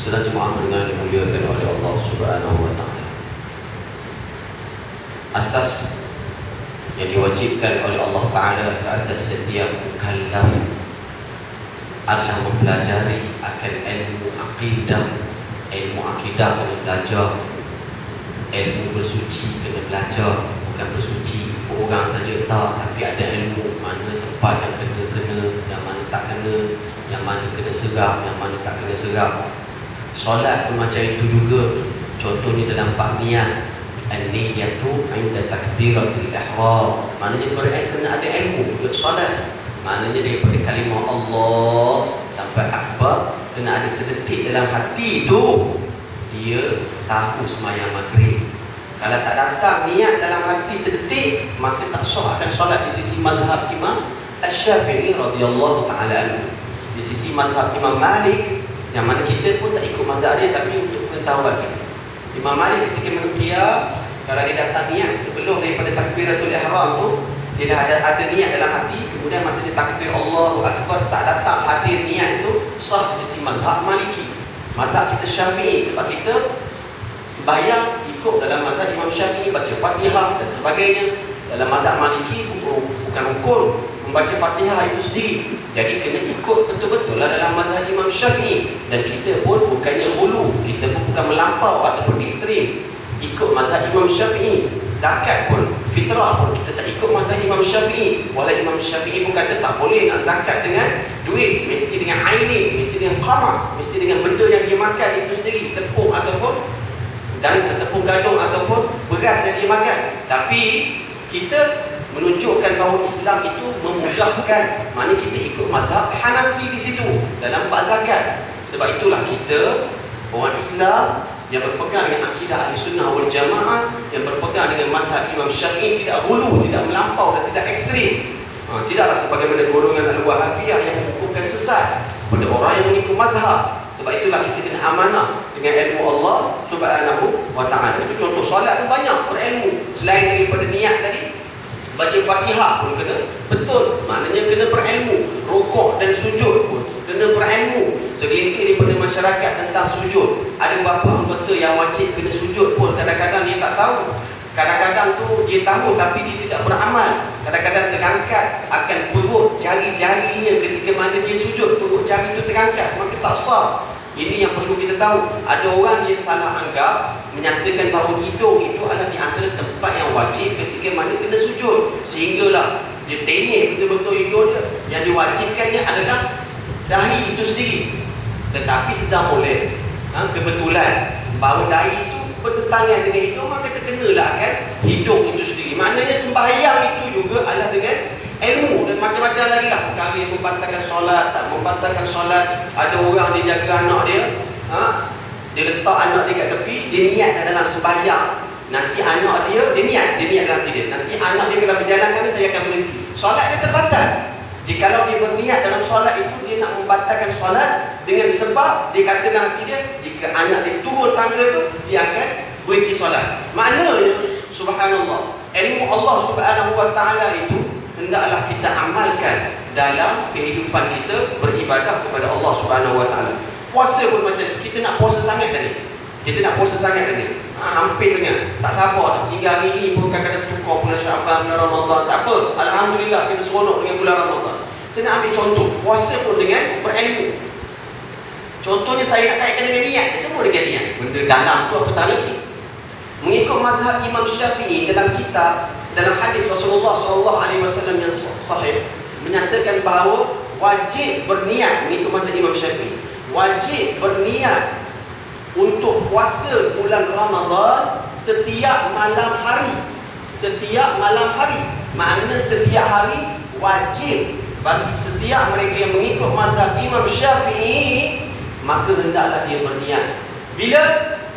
Sedang jemaah mendengar dimuliakan oleh Allah Subhanahu wa taala. Asas yang diwajibkan oleh Allah Taala ke atas setiap mukallaf adalah mempelajari akan ilmu akidah. Ilmu akidah kena belajar, ilmu bersuci kena belajar. Bukan bersuci orang saja tak, tapi ada ilmu mana tempat yang kena, yang mana tak kena, yang mana kena serap, yang mana tak kena serap. Solat pun macam itu juga. Contohnya dalam bab niat, an-niyatu 'inda takbiratul ihram. Maknanya kena ada ilmu untuk solat. Maknanya daripada kalimah Allah sampai akbar kena ada sedetik dalam hati itu dia tahu sembahyang maghrib. Kalau tak datang niat dalam hati sedetik, maka tak sah akan solat di sisi mazhab Imam Asy-Syafi'i radhiyallahu taala anhu. Di sisi mazhab Imam Malik, yang mana kita pun tak ikut mazhab dia, tapi untuk pengetahuan kita, Imam Malik ketika menuqiyah, kalau dia datang niat sebelum daripada takbiratul ihram tu, dia dah ada niat dalam hati, kemudian masa dia takbir Allahu akbar tak datang hadir niat itu, sah di sisi mazhab Maliki. Mazhab kita Syafi'i, sebab kita sembahyang ikut dalam mazhab Imam Syafi'i, baca Fatihah dan sebagainya. Dalam mazhab Maliki bukan rukun membaca Fatihah itu sendiri. Jadi kena ikut betul-betul lah dalam mazhab Imam Syafi'i. Dan kita pun bukannya ghulu, kita pun bukan melampau ataupun ekstrim, ikut mazhab Imam Syafi'i. Zakat pun, fitrah pun kita tak ikut mazhab Imam Syafi'i. Walau Imam Syafi'i pun kata tak boleh nak zakat dengan duit, mesti dengan ainin, mesti dengan qamah, mesti dengan benda yang dia makan itu sendiri, tepung ataupun tepung gandum ataupun beras yang dia makan. Tapi kita menunjukkan bahawa Islam itu memudahkan, maknanya kita ikut mazhab Hanafi di situ dalam bab zakat. Sebab itulah kita orang Islam yang berpegang dengan akidah Ahli Sunnah wal Jamaah, yang berpegang dengan mazhab Imam Syafi'i, tidak hulu, tidak melampau dan tidak ekstrim. Tidaklah sebagaimana golongan Al-Wahabiyah yang mengukuhkan sesat pada orang yang mengikut mazhab. Sebab itulah kita kena amanah dengan ilmu Allah Subhanahu wa taala. Itu contoh solat pun banyak berilmu. Selain daripada niat tadi, baca Fatihah pun kena betul, maknanya kena berilmu. Rukuk dan sujud pun kena berilmu. Segelintir daripada masyarakat tentang sujud, ada beberapa anggota yang wajib kena sujud pun kadang-kadang dia tak tahu. Kadang-kadang tu dia tahu tapi dia tidak beramal. Kadang-kadang terangkat akan perut jari-jarinya ketika mana dia sujud, perut jari itu terangkat, maka tak sah. Ini yang perlu kita tahu. Ada orang dia salah anggap, menyatakan bahawa hidung itu adalah di antara tempat yang wajib ketika mana kena sujud, sehinggalah dia tenyek betul-betul hidung dia. Yang diwajibkannya adalah dahi itu sendiri. Tetapi sedang boleh kebetulan bahawa dahi itu bertentangan dengan hidung, maka terkenalah akan hidung itu sendiri. Maknanya sembahyang itu juga adalah dengan ilmu dan macam-macam lagi lah perkara yang membatalkan solat, tak membatalkan solat. Ada orang dia jaga anak dia, dia letak anak dia kat tepi, dia niat dalam sembahyang. Nanti anak dia niat dalam hati dia, nanti anak dia kalau berjalan sana saya akan berhenti. Solat dia terbatal. Jikalau dia berniat dalam solat itu, dia nak membatalkan solat dengan sebab dia kata dalam hati dia, jika anak dia turun tangga tu, dia akan berhenti solat. Maknanya, subhanallah, ilmu Allah Subhanahu wa taala itu hendaklah kita amalkan dalam kehidupan kita beribadah kepada Allah Subhanahu wa taala. Puasa pun macam tu, kita nak puasa sangat tadi. Hampir sangat, tak sabar dah. Sehingga hari ini pun kadang-kadang tukar bulan Syaban, bulan Ramadan. Tak apa, alhamdulillah kita seronok dengan bulan Ramadan. Saya nak ambil contoh, puasa pun dengan berilmu. Contohnya saya nak kaitkan dengan niat, semua dengan niat. Benda dalam tu apa tak lagi. Mengikut mazhab Imam Syafi'i dalam kitab, dalam hadis Rasulullah SAW yang sahih, menyatakan bahawa wajib berniat, mengikut mazhab Imam Syafi'i, wajib berniat untuk puasa bulan Ramadan setiap malam hari. Setiap malam hari, maknanya setiap hari wajib bagi setiap mereka yang mengikut mazhab Imam Syafi'i maka hendaklah dia berniat. Bila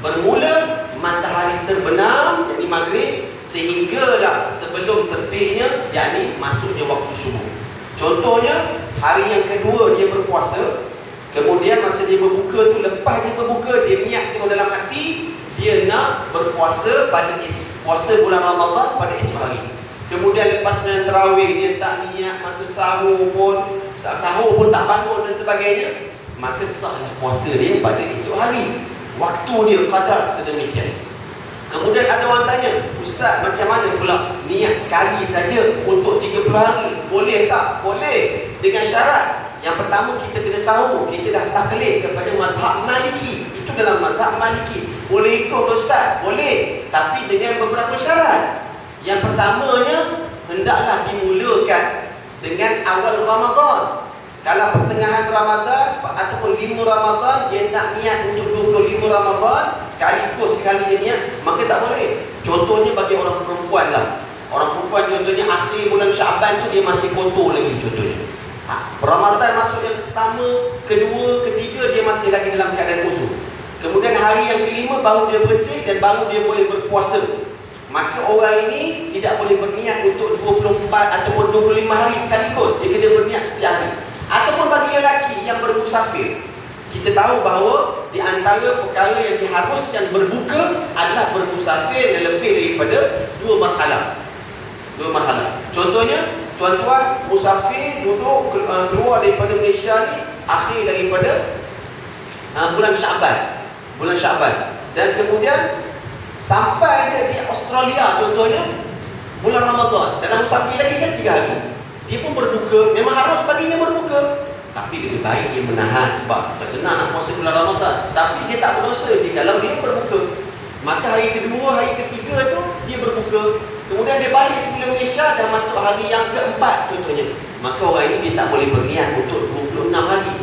bermula matahari terbenam, yakni maghrib, sehinggalah sebelum terbitnya, yakni masuknya waktu subuh. Contohnya, hari yang kedua dia berpuasa, kemudian masa dia berbuka tu, lepas dia berbuka, dia niat tengok dalam hati, dia nak berpuasa pada puasa bulan Ramadan pada esok hari. Kemudian lepas sembahyang tarawih, dia tak niat masa sahur pun tak bangun dan sebagainya, maka sahlah puasa dia pada esok hari. Waktu dia kadar sedemikian. Kemudian ada orang tanya, Ustaz, macam mana pula niat sekali saja untuk 30 hari? Boleh tak? Boleh, dengan syarat. Yang pertama, kita kena tahu kita dah taklid kepada mazhab Maliki. Itu dalam mazhab Maliki. Boleh ikut Ustaz? Boleh, tapi dengan beberapa syarat. Yang pertamanya, hendaklah dimulakan dengan awal Ramadan. Kalau pertengahan Ramadan ataupun 5 Ramadan, dia nak niat untuk 25 Ramadan sekali dia niat, maka tak boleh. Contohnya bagi orang perempuan lah. Orang perempuan contohnya akhir bulan Syaban tu dia masih kotor lagi contohnya. Ramadan masuk yang pertama, kedua, ketiga dia masih lagi dalam keadaan uzur. Kemudian hari yang kelima baru dia bersih dan baru dia boleh berpuasa. Maka orang ini tidak boleh berniat untuk 24 ataupun 25 hari sekaligus. Dia kena berniat setiap hari. Ataupun bagi lelaki yang bermusafir, kita tahu bahawa di antara perkara yang diharuskan berbuka adalah bermusafir yang lebih daripada 2 marhalah. Contohnya, tuan-tuan musafir duduk keluar daripada Malaysia ni akhir daripada bulan Syaban, dan kemudian sampai je di Australia contohnya bulan Ramadan. Dalam musafir lagi kan 3 hari, dia pun berbuka. Memang harus baginya berbuka, tapi lebih baik dia menahan sebab tersenang nak puasa bulan Ramadan. Tapi dia tak berdosa kalau dia berbuka. Maka hari kedua, hari ketiga tu dia berbuka. Kemudian dia balik sebelum Malaysia, dah masuk hari yang keempat contohnya. Maka orang ini dia tak boleh berniat untuk 26 hari.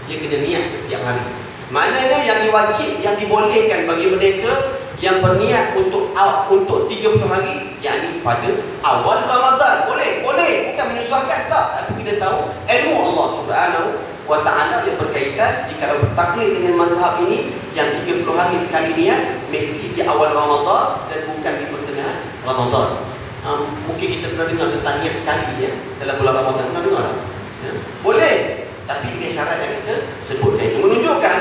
Dia kena niat setiap hari. Maknanya yang diwajib, yang dibolehkan bagi mereka yang berniat untuk 30 hari, yakni pada awal Ramadan. Boleh, bukan menyusahkan, tak. Tapi kita tahu ilmu Allah Subhanahu wa ta'ala yang berkaitan. Jika bertaklid dengan mazhab ini, yang 30 hari sekali niat mesti di awal Ramadan dan bukan di pertengahan Ramadan. Mungkin kita pernah dengar tentang niat sekali ya, dalam bulan Ramadan. Pernah dengar tak? Ya? Boleh, tapi dengan syarat yang kita sebutkan. Itu menunjukkan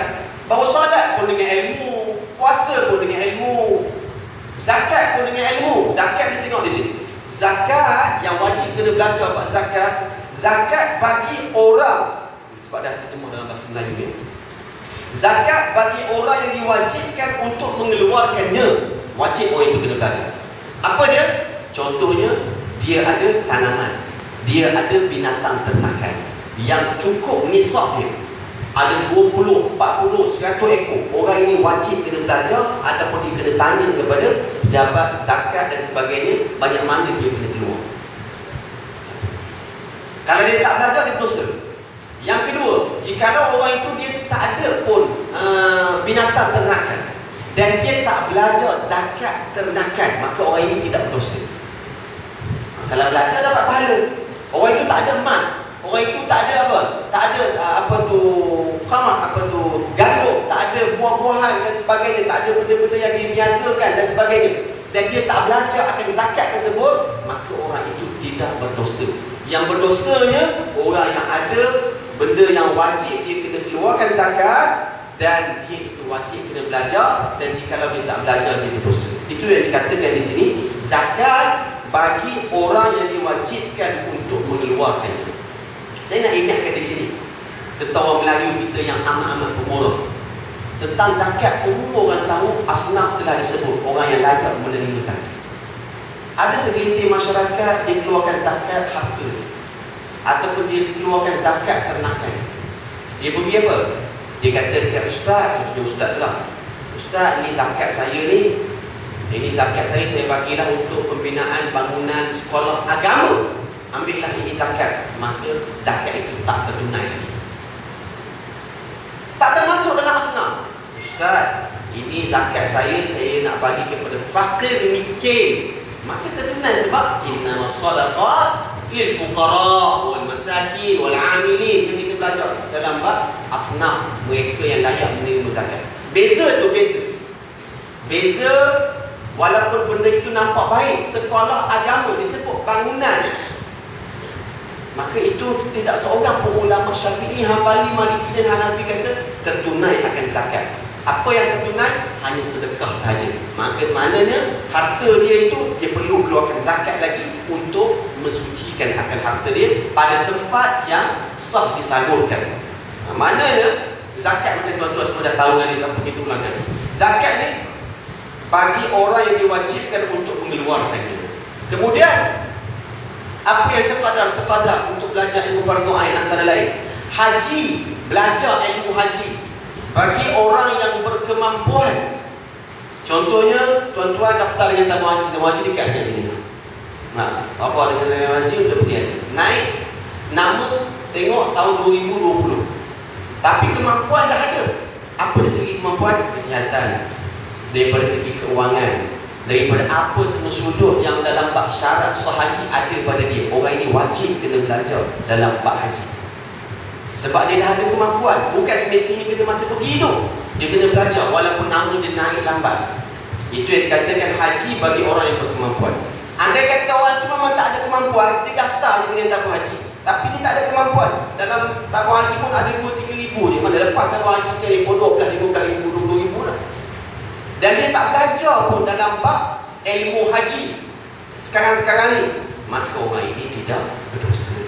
bahawa solat pun dengan ilmu, puasa pun dengan ilmu, zakat pun dengan ilmu. Zakat kita tengok di sini. Zakat yang wajib kena belajar apa zakat? Zakat bagi orang, sebab dah terjemah dalam bahasa Melayu ni. Zakat bagi orang yang diwajibkan untuk mengeluarkannya. Wajib orang itu kena belajar. Apa dia? Contohnya, dia ada tanaman, dia ada binatang ternakan yang cukup nisab dia. Ada 20, 40, 100 ekor. Orang ini wajib kena belajar ataupun dia kena tanya kepada pejabat zakat dan sebagainya, banyak mana dia kena keluar. Kalau dia tak belajar, dia berdosa. Yang kedua, jikalau orang itu dia tak ada pun binatang ternakan dan dia tak belajar zakat ternakan, maka orang ini tidak berdosa. Kalau belajar dapat pahala. Orang itu tak ada emas, orang itu tak ada apa? Tak ada gandum, tak ada buah-buahan dan sebagainya, tak ada benda-benda yang diniagakan dan sebagainya, dan dia tak belajar akan zakat tersebut, maka orang itu tidak berdosa. Yang berdosanya orang yang ada benda yang wajib dia kena keluarkan zakat dan dia itu wajib kena belajar, dan jikalau dia tak belajar dia berdosa. Itu yang dikatakan di sini, zakat bagi orang yang diwajibkan untuk mengeluarkannya. Saya nak ingatkan di sini tentang orang Melayu kita yang amat-amat pemurah. Tentang zakat, semua orang tahu, asnaf telah disebut orang yang layak menerima zakat. Ada segelintir masyarakat dia keluarkan zakat harta, ataupun dia keluarkan zakat ternakan. Dia pergi apa? Dia kata dekat ustaz, ustaz tu lah, ustaz, ni zakat saya ni, ini zakat saya bagilah untuk pembinaan bangunan sekolah agama. Ambillah ini zakat. Maka zakat itu tak tertunai lagi, tak termasuk dalam asnaf. Ustaz, ini zakat saya nak bagi kepada fakir miskin, maka tertunai sebab innamas sadaqat lil fuqara wal masakin masakin wal amilin yang kita belajar dalam bab asnaf mereka yang layak menerima zakat. Beza tu beza walaupun benda itu nampak baik, sekolah agama disebut bangunan, maka itu tidak seorang pun ulama Syafi'i, Hambali, Maliki dan Hanafi kata tertunai akan zakat. Apa yang tertunai? Hanya sedekah saja. Maknanya harta dia itu dia perlu keluarkan zakat lagi untuk mensucikan akan harta dia pada tempat yang sah disalurkan. Maknanya zakat macam tuan-tuan semua dah tahu kan, tak begitu ulangan. Zakat ni bagi orang yang diwajibkan untuk mengeluarkannya. Kemudian apa yang sekadar untuk belajar ilmu fardu ain antara lain haji, belajar ilmu haji bagi orang yang berkemampuan. Contohnya tuan-tuan daftar dengan tabung haji dekat kat sini. Apa dengan tabung haji untuk pergi haji. Naik nama tengok tahun 2020. Tapi kemampuan dah ada. Apa dari segi kemampuan? Kesihatan, daripada segi keuangan, daripada apa semua sudut yang dalam bab syarat sah haji ada pada dia. Orang ini wajib kena belajar dalam bab haji. Sebab dia dah ada kemampuan. Bukan semestinya kena masa pergi tu dia kena belajar walaupun nama dia naik lambat. Itu yang dikatakan haji bagi orang yang berkemampuan. Andai kata orang tu memang tak ada kemampuan, dia daftar je dengan tabung haji, tapi dia tak ada kemampuan. Dalam tabung haji pun ada 2-3 ribu je. Mana lepas tabung haji sekali pun 12 ribu, 20 ribu lah. Dan dia tak belajar pun dalam bab ilmu haji sekarang-sekarang ni, maka orang ini tidak berdosa.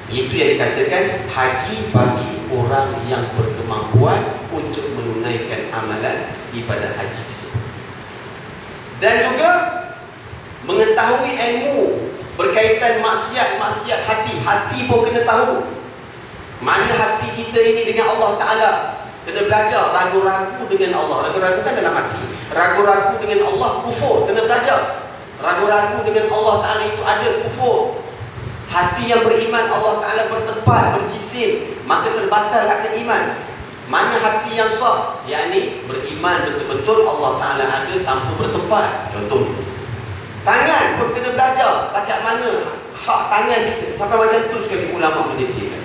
Itu yang dikatakan haji bagi orang yang berkemampuan untuk menunaikan amalan ibadah haji tersebut. Dan juga mengetahui ilmu berkaitan maksiat hati pun kena tahu. Mana hati kita ini dengan Allah Ta'ala. Kena belajar ragu-ragu dengan Allah. Ragu-ragu kan dalam hati. Ragu-ragu dengan Allah kufur. Kena belajar. Ragu-ragu dengan Allah Ta'ala itu ada kufur. Hati yang beriman Allah Ta'ala bertempal, berjisim, maka terbatal akan iman. Mana hati yang sah, yakni beriman betul-betul Allah Ta'ala ada tanpa bertempal. Contohnya tangan pun kena belajar setakat mana hak tangan kita. Sampai macam tu sekali ulama mendedikkan.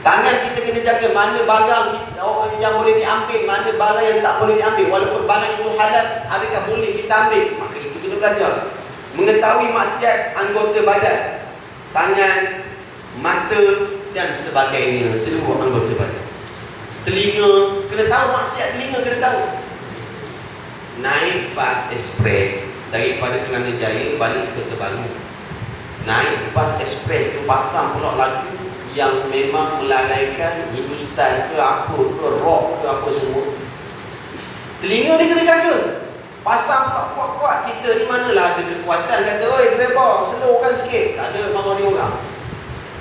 Tangan kita kena jaga mana barang kita, yang boleh diambil, mana barang yang tak boleh diambil. Walaupun barang itu halal, adakah boleh kita ambil? Maka itu kena belajar. Mengetahui maksiat anggota badan, tangan, mata dan sebagainya, seluruh anggota badan. Telinga, kena tahu maksiat telinga, kena tahu. Naik bas ekspres daripada Kelana Jaya balik ke Terbang. Naik bas ekspres tu pasang pula lagu yang memang melalaikan Hindustan ke apa ke, rock ke apa semua. Telinga dia kena jaga. Pasang pula kuat-kuat. Kita ni manalah ada kekuatan kata, oi driver, slowkan sikit. Tak ada, marah dia orang.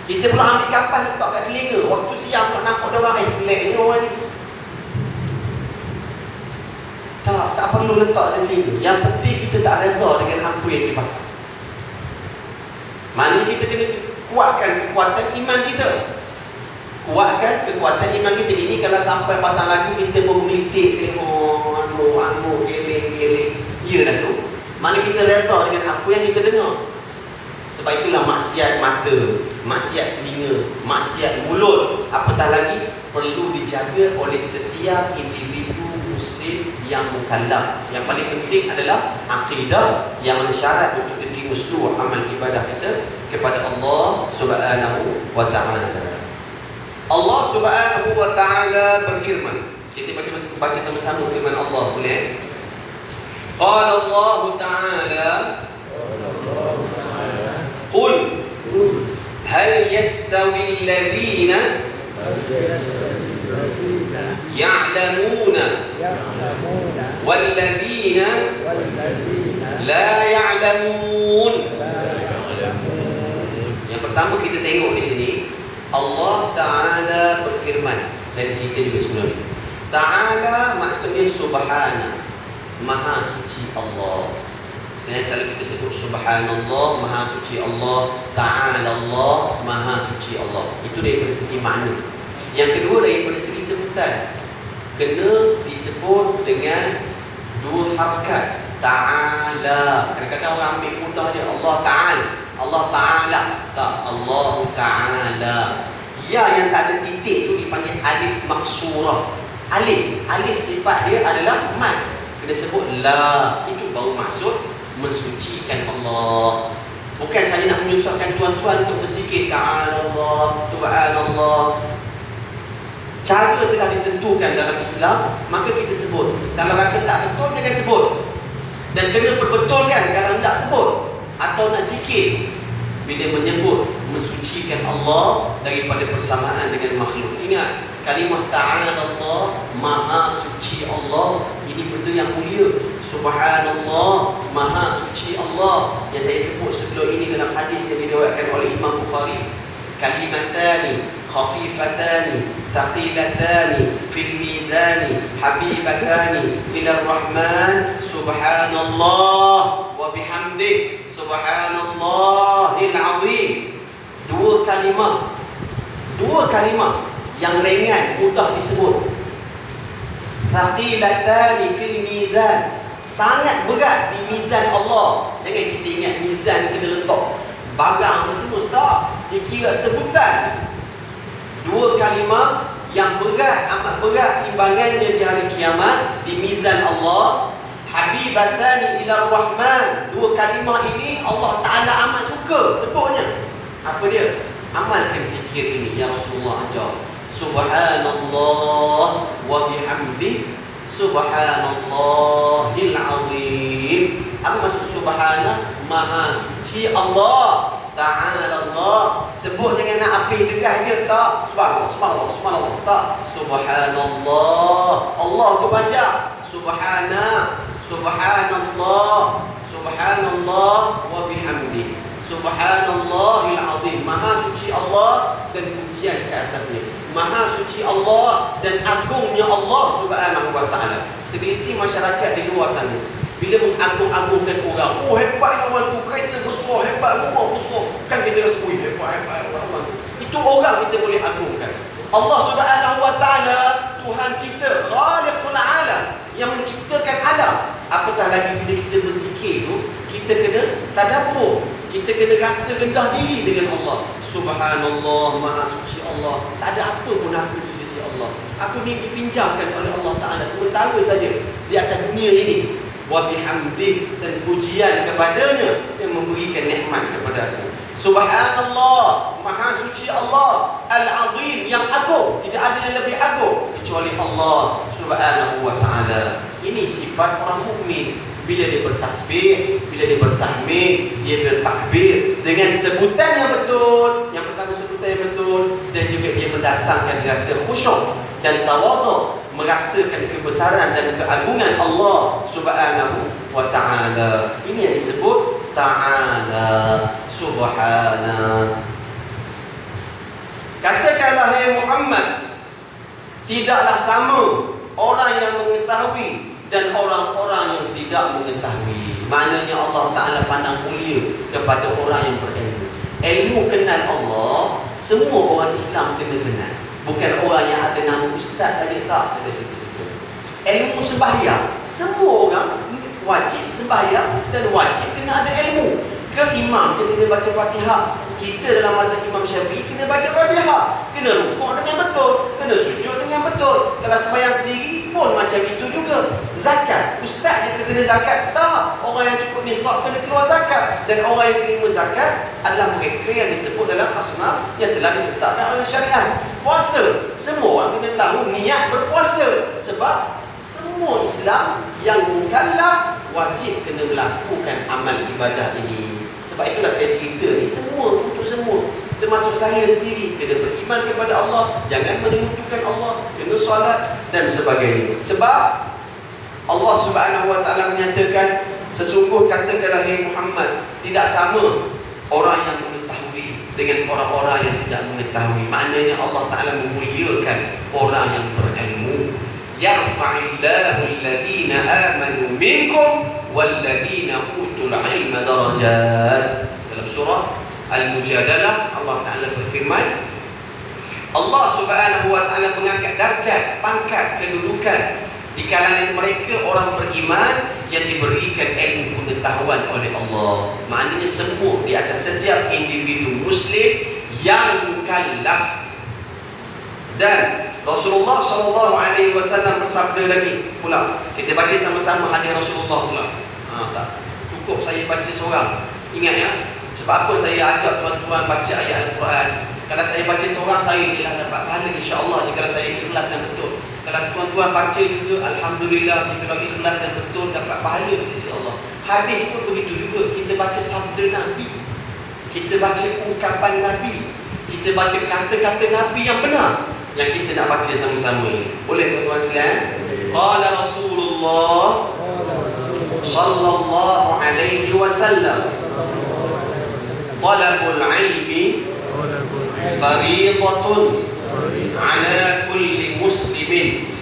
Kita pula ambil kapas letak kat telinga. Waktu siang pula nampak dia orang, peliknya orang ni. Tak perlu letak kat telinga. Yang penting kita tak reda dengan apa yang dipasang. Maknanya kita kena kuatkan kekuatan iman kita. Kuatkan kekuatan iman kita. Ini kalau sampai pasang lagu kita pun melitik sekali, anu, geleng. Ya dah tu. Mana kita reda dengan apa yang kita dengar. Sebab itulah maksiat mata, maksiat telinga, maksiat mulut, apatah lagi perlu dijaga oleh setiap individu Muslim yang mukallaf. Yang paling penting adalah akidah yang mensyarat untuk diterima seluruh amal ibadah kita kepada Allah Subhanahu wa Ta'ala. Allah Subhanahu wa Ta'ala berfirman. Kita baca sama-sama firman Allah, boleh? Qala Allah Ta'ala, Qul hal yastawi alladhina ya'lamuna walladhina la ya'lamun. Yang pertama kita tengok di sini Allah Ta'ala berfirman. Saya cerita juga sebelum ini. Ta'ala maksudnya subhana, maha suci Allah. Saya selalu kita sebut subhanallah, maha suci Allah. Ta'ala Allah, maha suci Allah. Itu daripada segi makna. Yang kedua daripada segi sebutan, kena disebut dengan dua harakat. Ta'ala. Kadang-kadang orang ambil mudah dia Allah Ta'ala. Allah Ta'ala. Tak, Allah Ta'ala. Ya yang tak ada titik tu dipanggil alif maksurah. Alif sifat dia adalah mad. Kena sebut la. Itu baru maksud mensucikan Allah. Bukan saya nak menyusahkan tuan-tuan untuk berzikir Ta'ala Allah, Subhanallah. Cara telah ditentukan dalam Islam, maka kita sebut. Kalau rasa tak betul, jangan sebut. Dan kena perbetulkan kalau tak sebut. Atau nak zikir bila menyebut mensucikan Allah daripada persamaan dengan makhluk. Ingat, kalimah Ta'ala Allah, Maha Suci Allah, ini benda yang mulia. Subhanallah, Maha Suci Allah. Yang saya sebut sebelum ini dalam hadis yang diriwayatkan oleh Imam Bukhari. Kalimatani khafifatani thaqilatani fil mizani habibatani ila Rahman subhanallah wa bihamdi subhanallahil azim. Dua kalimah yang ringan, mudah disebut. Thaqilatani fil mizan, sangat berat di mizan Allah. Jangan kita ingat mizan kena letak barang tersebut, tak, dikira sebutan. Dua kalimah yang berat, amat berat timbangannya di hari kiamat di mizan Allah. Habibatani ila Rahman. Dua kalimah ini Allah Ta'ala amat suka sebutnya. Apa dia? Amalkan zikir ini ya Rasulullah ajar. Subhanallah wa bihamdi subhanallahil azim. Apa maksud subhana? Maha suci Allah Ta'ala Allah. Sebut jangan nak apih tegah je, tak. Subhanallah, subhanallah, subhanallah, tak. Subhanallah. Allah tu banyak. Subhana, subhanallah, subhanallah wa bihamdi subhanallahil azim. Maha suci Allah dan pujian ke atasnya. Maha suci Allah dan agungnya Allah Subhanahu wa ta'ala. Segelintir masyarakat di luar sana bila mengagung-agungkan orang, oh hebat orang tu, kereta besar, hebat rumah besar, kan kita rasa, oh hebat orang tu. Itu orang kita boleh agungkan. Allah Subhanahu wa ta'ala, Tuhan kita, Khaliqul alam, yang menciptakan alam. Apatah lagi bila kita berzikir tu, kita kena tadabbur, kita kena rasa rendah diri dengan Allah. Subhanallah, Maha Suci Allah. Tak ada apa pun aku di sisi Allah. Aku ni dipinjamkan oleh Allah Ta'ala sementara saja di atas dunia ini. Wa bihamdih, dan pujian kepadanya yang memberikan nikmat kepada aku. Subhanallah, Maha Suci Allah, Al-Azim, yang agung. Tidak ada yang lebih agung kecuali Allah Subhanahu wa ta'ala. Ini sifat orang mukmin. Bila dia bertasbih, bila dia bertahmid, dia bertakbir dengan sebutan yang betul. Yang pertama sebutan yang betul, dan juga dia mendatangkan rasa khusyuk dan tawaduk, merasakan kebesaran dan keagungan Allah Subhanahu wa ta'ala. Ini yang disebut Ta'ala, Subhana. Katakanlah hai Muhammad, tidaklah sama orang yang mengetahui dan orang-orang yang tidak mengetahui. Maknanya Allah Ta'ala pandang mulia kepada orang yang berilmu. Ilmu kenal Allah, semua orang Islam kena kenal. Bukan orang yang ada nama ustaz saja, tak. Saya sebut ilmu sembahyang, semua orang wajib sembahyang dan wajib kena ada ilmu. Ke imam je kena baca Fatihah. Kita dalam mazhab Imam Syafi'i kena baca Fatihah, kena rukuk dengan betul, kena sujud dengan betul. Kalau sembahyang sendiri pun macam itu juga. Zakat, ustaz je kena zakat? Tak. Orang yang cukup nisab kena keluar zakat. Dan orang yang terima zakat adalah mereka yang disebut dalam asnaf yang telah ditetapkan oleh syariat. Puasa, semua orang kena tahu niat berpuasa. Sebab semua Islam yang mukallaf wajib kena melakukan amal ibadah ini. Sebab itulah saya cerita ni semua untuk semua, termasuk saya sendiri, kena beriman kepada Allah, jangan menyekutukan Allah, kena solat dan sebagainya. Sebab Allah Subhanahu wa ta'ala menyatakan, sesungguh katakanlah hai Muhammad, tidak sama orang yang mengetahui dengan orang-orang yang tidak mengetahui. Maknanya Allah Ta'ala memuliakan orang yang berilmu. Yarfa'illahu alladhina amanu minkum walladhina utul ilma darajat. Dalam surah Al-Mujadalah Allah Ta'ala berfirman, Allah Subhanahu wa ta'ala mengangkat darjat, pangkat, kedudukan Di kalangan mereka orang beriman yang diberikan ilmu pengetahuan oleh Allah. Maknanya semua di atas setiap individu Muslim yang mukallaf. Dan Rasulullah SAW bersabda lagi pula. Kita baca sama-sama hadis Rasulullah pula. Tak cukup saya baca seorang. Ingat ya, sebab apa saya ajak tuan-tuan baca ayat Al-Quran. Kalau saya baca seorang, saya ialah dapat pahala insya-Allah jika saya ikhlas dan betul. Kalau tuan-tuan baca juga, alhamdulillah, jika ikhlas dan betul dapat pahala di sisi Allah. Hadis pun begitu juga. Kita baca sabda Nabi, kita baca ungkapan Nabi, kita baca kata-kata Nabi yang benar, yang kita nak baca sama-sama ni. Boleh tuan-tuan sekalian? Qala Rasulullah sallallahu alaihi wasallam, talabul ilmi fariidatun ala kulli muslimin.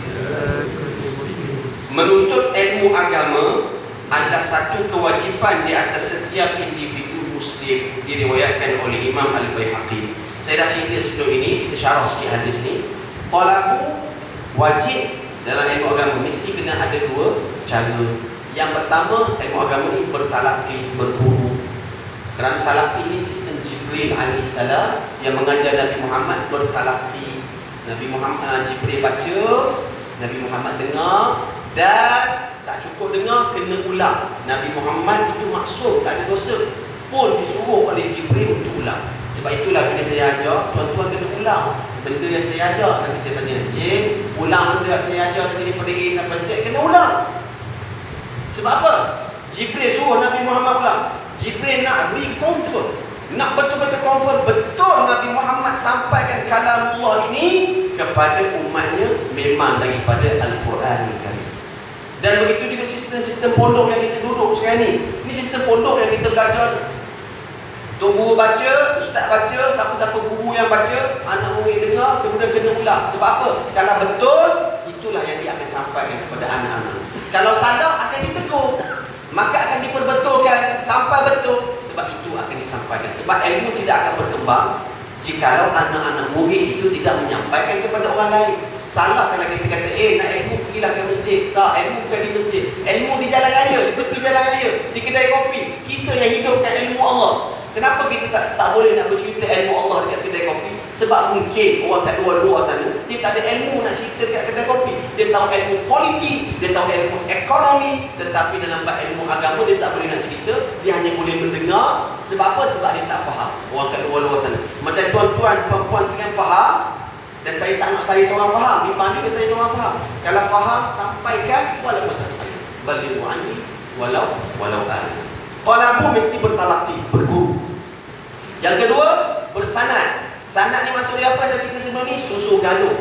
Menuntut ilmu agama adalah satu kewajipan di atas setiap individu Muslim. Diriwayatkan oleh Imam Al-Baihaqi. Saya dah cerita sebelum ini, kita syarah sikit hadis ni. Talabu wajib dalam ilmu agama mesti kena ada dua cara. Yang pertama, ilmu agama ini bertalaqi, berguru. Kerana talaqi ini sistem Jibril AS yang mengajar Nabi Muhammad bertalaqi. Nabi Muhammad, Jibril baca, Nabi Muhammad dengar, dan tak cukup dengar, kena ulang. Nabi Muhammad itu maksud, tak ada dosa, pun disuruh oleh Jibril untuk ulang. Sebab itulah bila saya ajar, tuan-tuan kena ulang benda yang saya ajar. Nanti saya tanya, Jim, ulang benda yang saya ajar tadi daripada A sampai Z, kena ulang. Sebab apa? Jibril suruh Nabi Muhammad ulang. Jibril nak reconfirm, nak betul-betul confirm betul Nabi Muhammad sampaikan kalamullah ini kepada umatnya memang daripada Al-Quran Karim. Dan begitu juga sistem-sistem pondok yang kita duduk sekarang ni. Ini sistem pondok yang kita belajar. Tok guru baca, ustaz baca, siapa-siapa guru yang baca, anak murid dengar, kemudian kena ulang. Sebab apa? Kalau betul, itulah yang dia akan sampaikan kepada anak-anak. Kalau salah, akan ditegur, maka akan diperbetulkan sampai betul. Sebab itu akan disampaikan. Sebab ilmu tidak akan berkembang jikalau anak-anak murid itu tidak menyampaikan kepada orang lain. Salah kalau kita kata, nak ilmu pergilah ke masjid. Tak, ilmu bukan di masjid. Ilmu di jalan raya, di tepi jalan raya, di kedai kopi. Kita yang hidupkan ilmu Allah. Kenapa kita tak boleh nak bercerita ilmu Allah dekat kedai kopi? Sebab mungkin orang kat luar-luar sana, dia tak ada ilmu nak cerita dekat kedai kopi. Dia tahu ilmu politik, dia tahu ilmu ekonomi, tetapi dalam bab ilmu agama dia tak boleh nak cerita. Dia hanya boleh mendengar. Sebab apa? Sebab dia tak faham. Orang kat luar-luar sana, macam tuan-tuan, puan-puan sekalian faham, dan saya tak nak saya seorang faham, memang juga saya seorang faham. Kalau faham, sampaikan walaupun sampai. Balighu anni walau an. Talabu mesti bertalaqi, berguru. Yang kedua, bersanad. Sanad ni maksud dia apa? Saya cerita sebelum ni, susu galuh.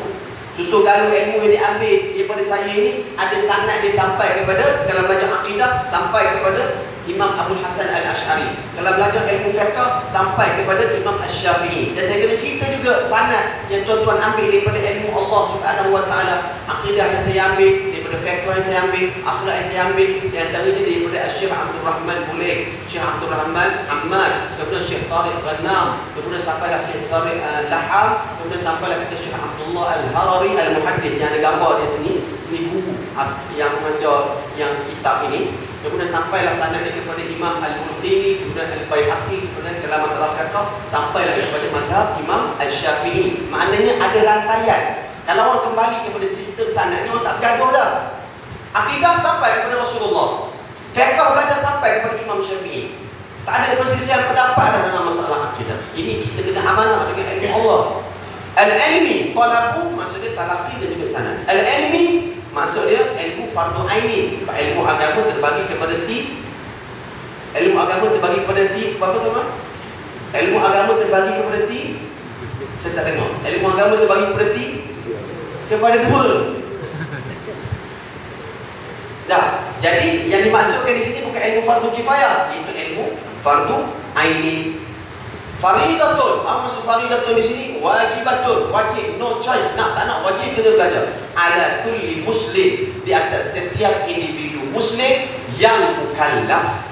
Susu galuh ilmu yang diambil daripada saya ni, ada sanad dia sampai kepada, dalam belajar akidah, sampai kepada Imam Abu Hasan Al-Ash'ari. Kalau belajar ilmu fiqh, sampai kepada Imam Asy-Syafi'i. Dan saya kena cerita juga sanad yang tuan-tuan ambil daripada ilmu Allah Subhanahu Wa Taala. Akidah yang saya ambil, daripada fiqh yang saya ambil, akhlak yang saya ambil, di antaranya daripada Syekh Abdul Rahman Bulaik, Syekh Abdul Rahman Ammar, kemudian Syekh Tariq Ghanam, kemudian sampailah Syekh Tariq Laham, kemudian sampailah kepada Syekh Abdullah Al-Harari Al-Muhaddis yang ada gambar di sini. Ini guru yang mengajar yang kitab ini. Kemudian sampailah sanadnya kepada Imam Al-Qurtubi, kemudian Al-Baihaqi, kemudian kalau masalah fiqh sampailah kepada mazhab Imam Asy-Syafi'i. Maknanya ada rantaian. Kalau orang kembali kepada sistem sanadnya, orang tak bergaduh dah. Akidah sampai kepada Rasulullah, fiqh belajar sampai kepada Imam Syafi'i. Tak ada perselisihan pendapat dah dalam masalah akidah. Ini kita kena amanah dengan ilmu Allah. Al-ilmi, talabu maksudnya talaqi dan juga sanad. Al-ilmi maksud dia ilmu fardu aini. Sebab ilmu agama terbagi kepada ilmu agama terbagi kepada berapa tu mak? Ilmu agama terbagi kepada saya tak dengar. Ilmu agama terbagi kepada dua. Dah. Jadi yang dimaksudkan di sini bukan ilmu fardu kifayah, iaitu ilmu fardu aini. Faridatun, apa maksud faridatun di sini? Wajibatun, wajib, no choice, nak tak nak wajib kena belajar. Ala kulli muslim, di atas setiap individu muslim yang mukallaf.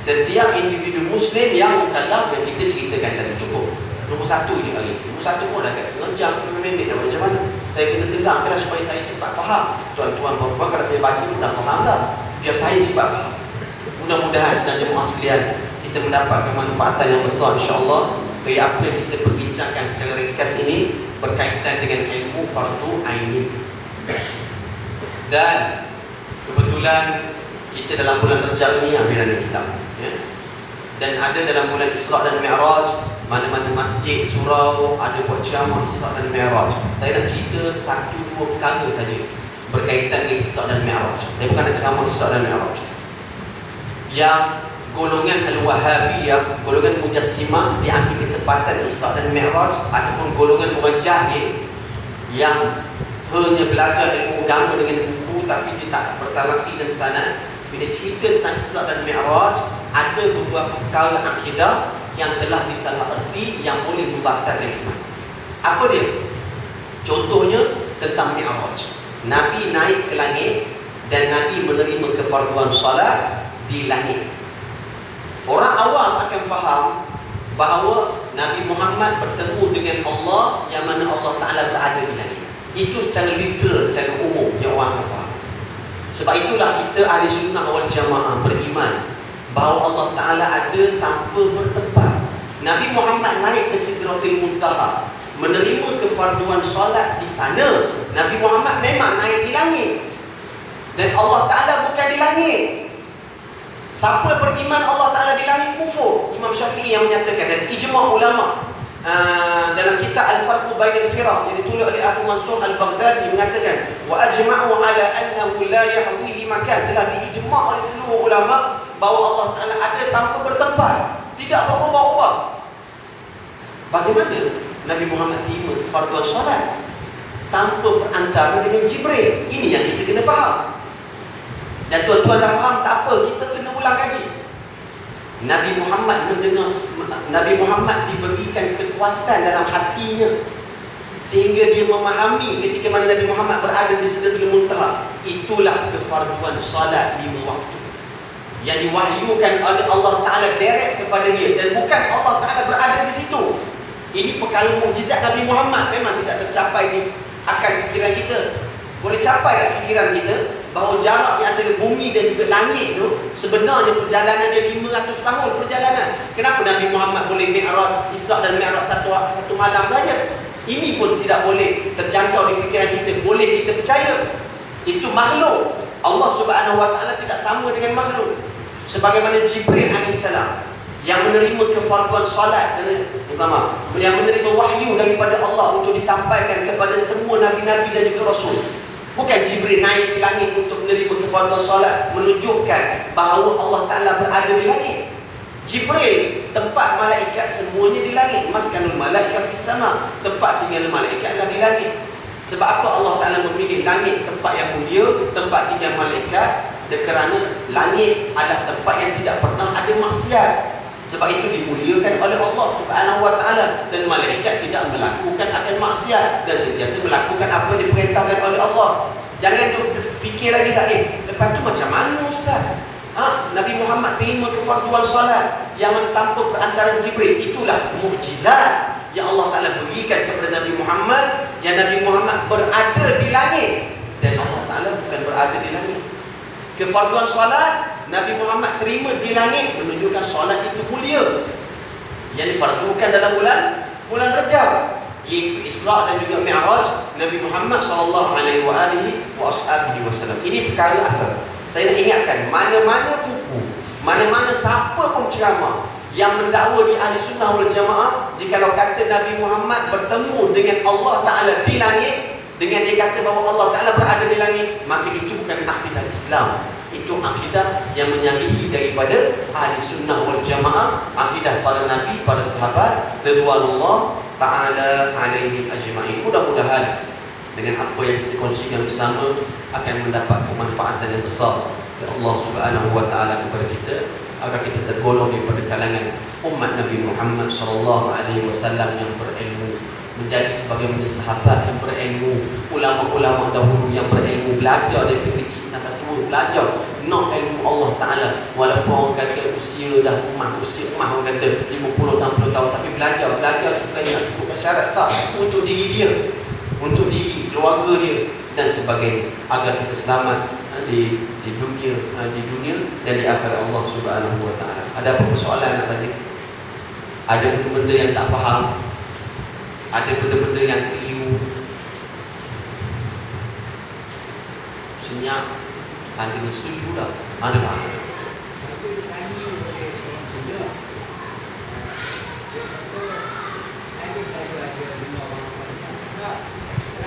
Setiap individu muslim yang mukallaf, yang kita ceritakan tadi cukup. Nombor satu je kali. Nombor satu pun dah kat setengah jam, 5 minit dah macam mana? Saya kena tegang kan supaya saya cepat faham. Tuan-tuan, puan-puan, kalau saya baca pun dah faham dah. Biar saya cepat faham. Mudah-mudahan sedang jemaah sekalian, kita mendapat kemanfaatan yang besar insya-Allah dari apa yang kita perbincangkan secara ringkas ini berkaitan dengan ilmu fardu ain. Dan kebetulan kita dalam bulan Rajab ni ambilan kitab, ya. Dan ada dalam bulan Isra dan Mi'raj, mana-mana masjid, surau ada buat ceramah Isra dan Mi'raj. Saya nak cerita satu dua perkara saja berkaitan dengan Isra dan Mi'raj. Saya bukan nak ceramah Isra dan Mi'raj. Yang golongan Al-Wahabiyah, golongan Mujassimah diambil kesempatan Isra dan Mi'raj, ataupun golongan orang jahil yang hanya belajar ilmu agama dengan buku tapi dia tak bertalaqi dan sanad. Bila cerita tentang Isra dan Mi'raj, ada beberapa perkara akidah yang telah disalaherti yang boleh membatalkan iman. Apa dia? Contohnya tentang Mi'raj. Nabi naik ke langit dan Nabi menerima kefarduan salat di langit. Orang awam akan faham bahawa Nabi Muhammad bertemu dengan Allah yang mana Allah Ta'ala berada di langit. Itu secara literal, secara umum yang orang faham. Sebab itulah kita ahli sunnah wal jamaah beriman bahawa Allah Ta'ala ada tanpa bertempat. Nabi Muhammad naik ke Sidratul Muntaha, menerima kefarduan solat di sana. Nabi Muhammad memang naik di langit, dan Allah Ta'ala bukan di langit. Siapa beriman Allah Ta'ala di langit kufur. Imam Syafi'i yang menyatakan, dan ijma' ulama dalam kitab Al-Farqu Bainal Firaq yang ditulis oleh Abu Mansur Al-Baghdadi mengatakan, wa ajma'u ala annahu la yahwihi makan, telah diijma' oleh seluruh ulama bahawa Allah Ta'ala ada tanpa bertempat, tidak berubah-ubah. Bagaimana Nabi Muhammad terima kefarduan solat tanpa perantara dengan Jibril? Ini yang kita kena faham. Dan tuan-tuan dah faham, tak apa, kita kena ulang kaji. Nabi Muhammad mendengar, Nabi Muhammad diberikan kekuatan dalam hatinya sehingga dia memahami ketika mana Nabi Muhammad berada di Sidratul Muntaha, itulah kefarduan salat 5 waktu yang diwahyukan oleh Allah Ta'ala direct kepada dia, dan bukan Allah Ta'ala berada di situ. Ini perkara mukjizat Nabi Muhammad, memang tidak tercapai di akal fikiran kita. Boleh capai tak fikiran kita bahawa jarak di antara bumi dan juga langit tu sebenarnya perjalanan dia 500 tahun perjalanan. Kenapa Nabi Muhammad boleh Mi'raj, Isra dan Mi'raj satu malam saja? Ini pun tidak boleh terjangkau di fikiran kita. Boleh kita percaya itu makhluk. Allah Subhanahu Wa Ta'ala tidak sama dengan makhluk. Sebagaimana Jibril AS yang menerima kefarduan salat, pertama, yang menerima wahyu daripada Allah untuk disampaikan kepada semua nabi-nabi dan juga rasul. Bukan Jibril naik ke langit untuk menerima kefarduan salat, menunjukkan bahawa Allah Ta'ala berada di langit. Jibril, tempat malaikat semuanya di langit. Maskanul malaikat fis sama, tempat tinggal malaikatlah di langit. Sebab apa Allah Ta'ala memilih langit tempat yang mulia, tempat tinggal malaikat? Kerana langit adalah tempat yang tidak pernah ada maksiat. Sebab itu dimuliakan oleh Allah Subhanahu Wa Ta'ala, dan malaikat tidak melakukan akan maksiat dan sentiasa melakukan apa yang diperintahkan oleh Allah. Jangan tu fikir lagi tak, lepas tu macam mana Ustaz? Nabi Muhammad terima kefarduan salat yang tanpa perantaran Jibril. Itulah mukjizat yang Allah Ta'ala berikan kepada Nabi Muhammad, yang Nabi Muhammad berada di langit dan Allah Ta'ala bukan berada di langit. Kefarduan salat Nabi Muhammad terima di langit, menunjukkan solat itu mulia, yang difardukan dalam bulan Rajab, iaitu Isra dan juga Mi'raj Nabi Muhammad SAW. Ini perkara asas. Saya nak ingatkan, mana-mana buku, mana-mana siapa pun ceramah yang mendakwa di ahli sunnah wal jamaah, jikalau kata Nabi Muhammad bertemu dengan Allah Ta'ala di langit, dengan dia kata bahawa Allah Ta'ala berada di langit, maka itu bukan akidah Islam. Itu akidah yang menyanghihi daripada ahli sunnah wal jamaah, akidah para nabi, para sahabat ridwanullah ta'ala alaihim ajma'in. Mudah-mudahan dengan apa yang kita kongsikan bersama akan mendapat kemanfaatan yang besar dari Allah Subhanahu Wa Ta'ala kepada kita, agar kita tergolong daripada kalangan umat Nabi Muhammad SAW yang berilmu, menjadi sebagaimana sahabat yang berilmu, ulama-ulama dahulu yang berilmu, belajar dari kecil sampai tua, belajar nak ilmu Allah Ta'ala. Walaupun orang kata usia umah orang kata 50-60 tahun, tapi belajar bukan yang cukup syarat tak untuk diri dia. untuk diri, keluarga dia dan sebagainya, agar kita selamat di dunia dan di akhirat Allah Subhanahu wa taala. Ada apa persoalan nak tanya? Ada benda-benda yang tak faham? Ada benda-benda yang keliru? Senyap, tanda setuju lah. Ada tak?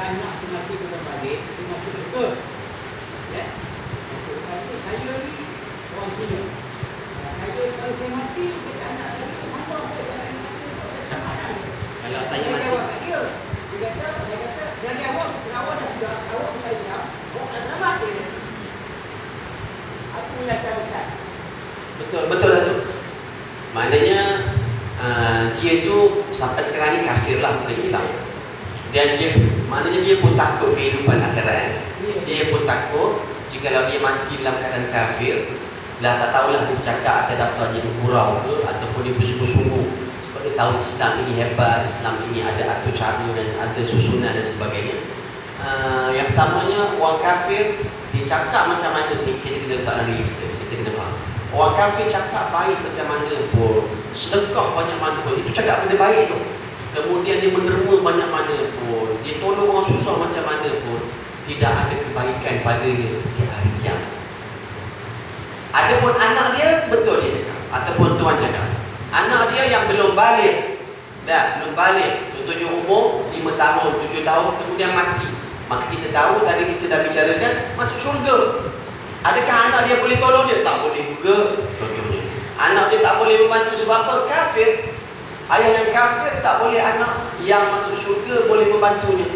Anak tu mati kena balik, dia mati betul. Ya. Saya ni orang sini. Saya kalau saya mati, kita anak saya sama saya jalan sama. Kalau saya mati, dia kata, dari awal dah sudah awal saya siap, awak tak selamat dia. Aku yang saya besar. betul lah tu. Maknanya dia tu sampai sekarang ni kafir lah, bukan Islam. Dan maknanya dia pun takut kehidupan akhirat. Dia pun takut jikalau dia mati dalam keadaan kafir, dah tak tahulah dia bercakap atas dasar dia bergurau ke ataupun dia bersungguh-sungguh sebab dia tahu Islam ini hebat, Islam ini ada atur cara dan ada susunan dan sebagainya. Yang pertamanya, orang kafir dia cakap macam mana ni, kita kena letak dalam diri kita kena faham. Orang kafir cakap baik macam mana pun, sedekah banyak mana pun, itu cakap benda baik tu. Kemudian dia menderma banyak mana pun, dia tolong orang susah macam mana pun, tidak ada kebaikan padanya di hari kiamat. Adapun anak dia, betul dia cakap, ataupun tuan cakap, anak dia yang belum balik, contohnya umur 5 tahun, 7 tahun, kemudian mati, maka kita tahu tadi kita dah bicarakan masuk syurga. Adakah anak dia boleh tolong dia? Tak boleh juga. Contohnya anak dia tak boleh membantu sebab apa? Kafir. Ayah yang kafir tak boleh anak yang masuk syurga boleh membantunya.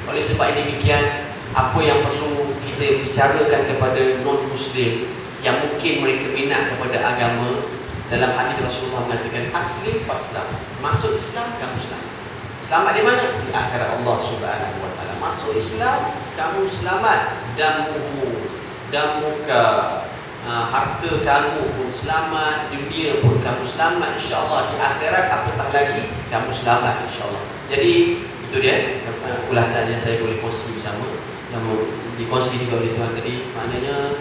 Oleh sebab demikian, apa yang perlu kita bicarakan kepada non-Muslim yang mungkin mereka minat kepada agama, dalam hadis Rasulullah mengatakan aslim faslam, masuk Islam kamu selamat. Selamat di mana? Di akhirat Allah Subhanahu wa taala. Masuk Islam kamu selamat, damuka, harta kamu pun selamat, dunia pun kamu selamat, insya-Allah. Di akhirat apatah lagi kamu selamat, insya-Allah. Jadi itu dia ulasan yang saya boleh kongsi bersama, yang dikongsi juga oleh tuan tadi. Maknanya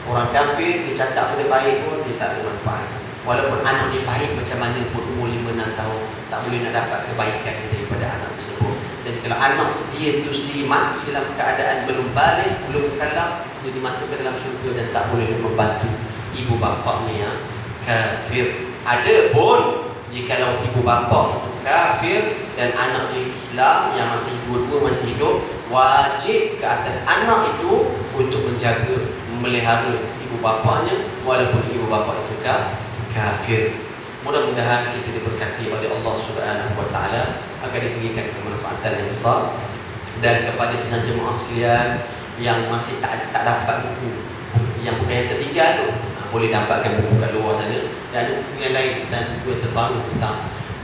orang kafir dia cakap benda baik pun dia tak ada manfaat. Walaupun anak dia baik macam mana pun, umur 5-6 tahun, tak boleh nak dapat kebaikan daripada anak tersebut. Dan kalau anak dia itu sendiri mati dalam keadaan belum balik, belum kalam, dia dimasukkan dalam syurga dan tak boleh membantu ibu bapaknya yang kafir. Ada pun jikalau ibu bapa itu kafir dan anak dia Islam yang masih dua-dua masih hidup, wajib ke atas anak itu untuk menjaga, memelihara ibu bapanya walaupun ibu bapa itu kafir. Mudah-mudahan kita diberkati oleh Allah Subhanahu wa taala agar diberikan kemanfaatan yang besar. Dan kepada senang jemaah sekalian yang masih tak dapat buku yang bukan yang tertinggal tu, boleh dapatkan buku kat luar sana. Dan ada buku yang lain dan buku yang terbaru tentang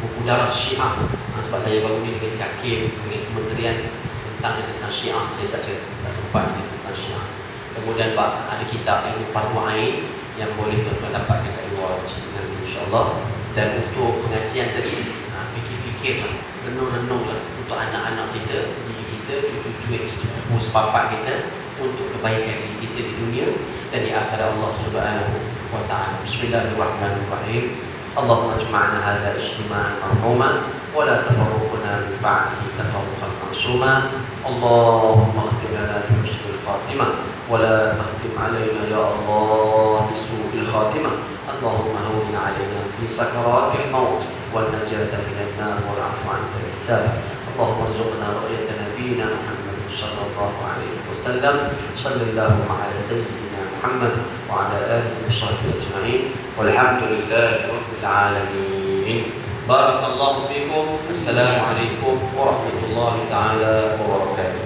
buku darah Syiah. Sebab saya baru ni dengan Cakim, dengan Kementerian tentang Syiah, saya tak sempat tentang Syiah. Kemudian ada kitab yang Fardu Ain yang boleh tuan-tuan dapatkan kat luar nanti insya-Allah. Dan untuk pengajian tadi, fikir-fikirlah, renung-renunglah untuk anak-anak kita, diri kita, cucu-cucu sepupu sepapak kita, untuk kebaikan diri kita di dunia dan di akhirat Allah Subhanahu wa taala. Bismillahirrahmanirrahim. Allahumma ijma'na hadha ijtima'an marhuma wa la tafarraqna min ba'dihi tafarruqan ma'suma. Allahumma khtim lana bi husnil khatimah wa la takhtim 'alaina ya Allah bi su'il khatimah. Allahumma hawwin 'alaina fi sakaratil maut wal najata minan nar wal 'afwa 'anil hisab. Allahumma arzuqna ru'yata nabiyyina Muhammad sallallahu alaihi wasallam. Sallallahu ala sayyidina Muhammad wa ala alihi wa sahbihi ajma'in. Walhamdulillahi rabbil alamin. Barakallahu fikum. Assalamualaikum warahmatullahi taala wabarakatuh.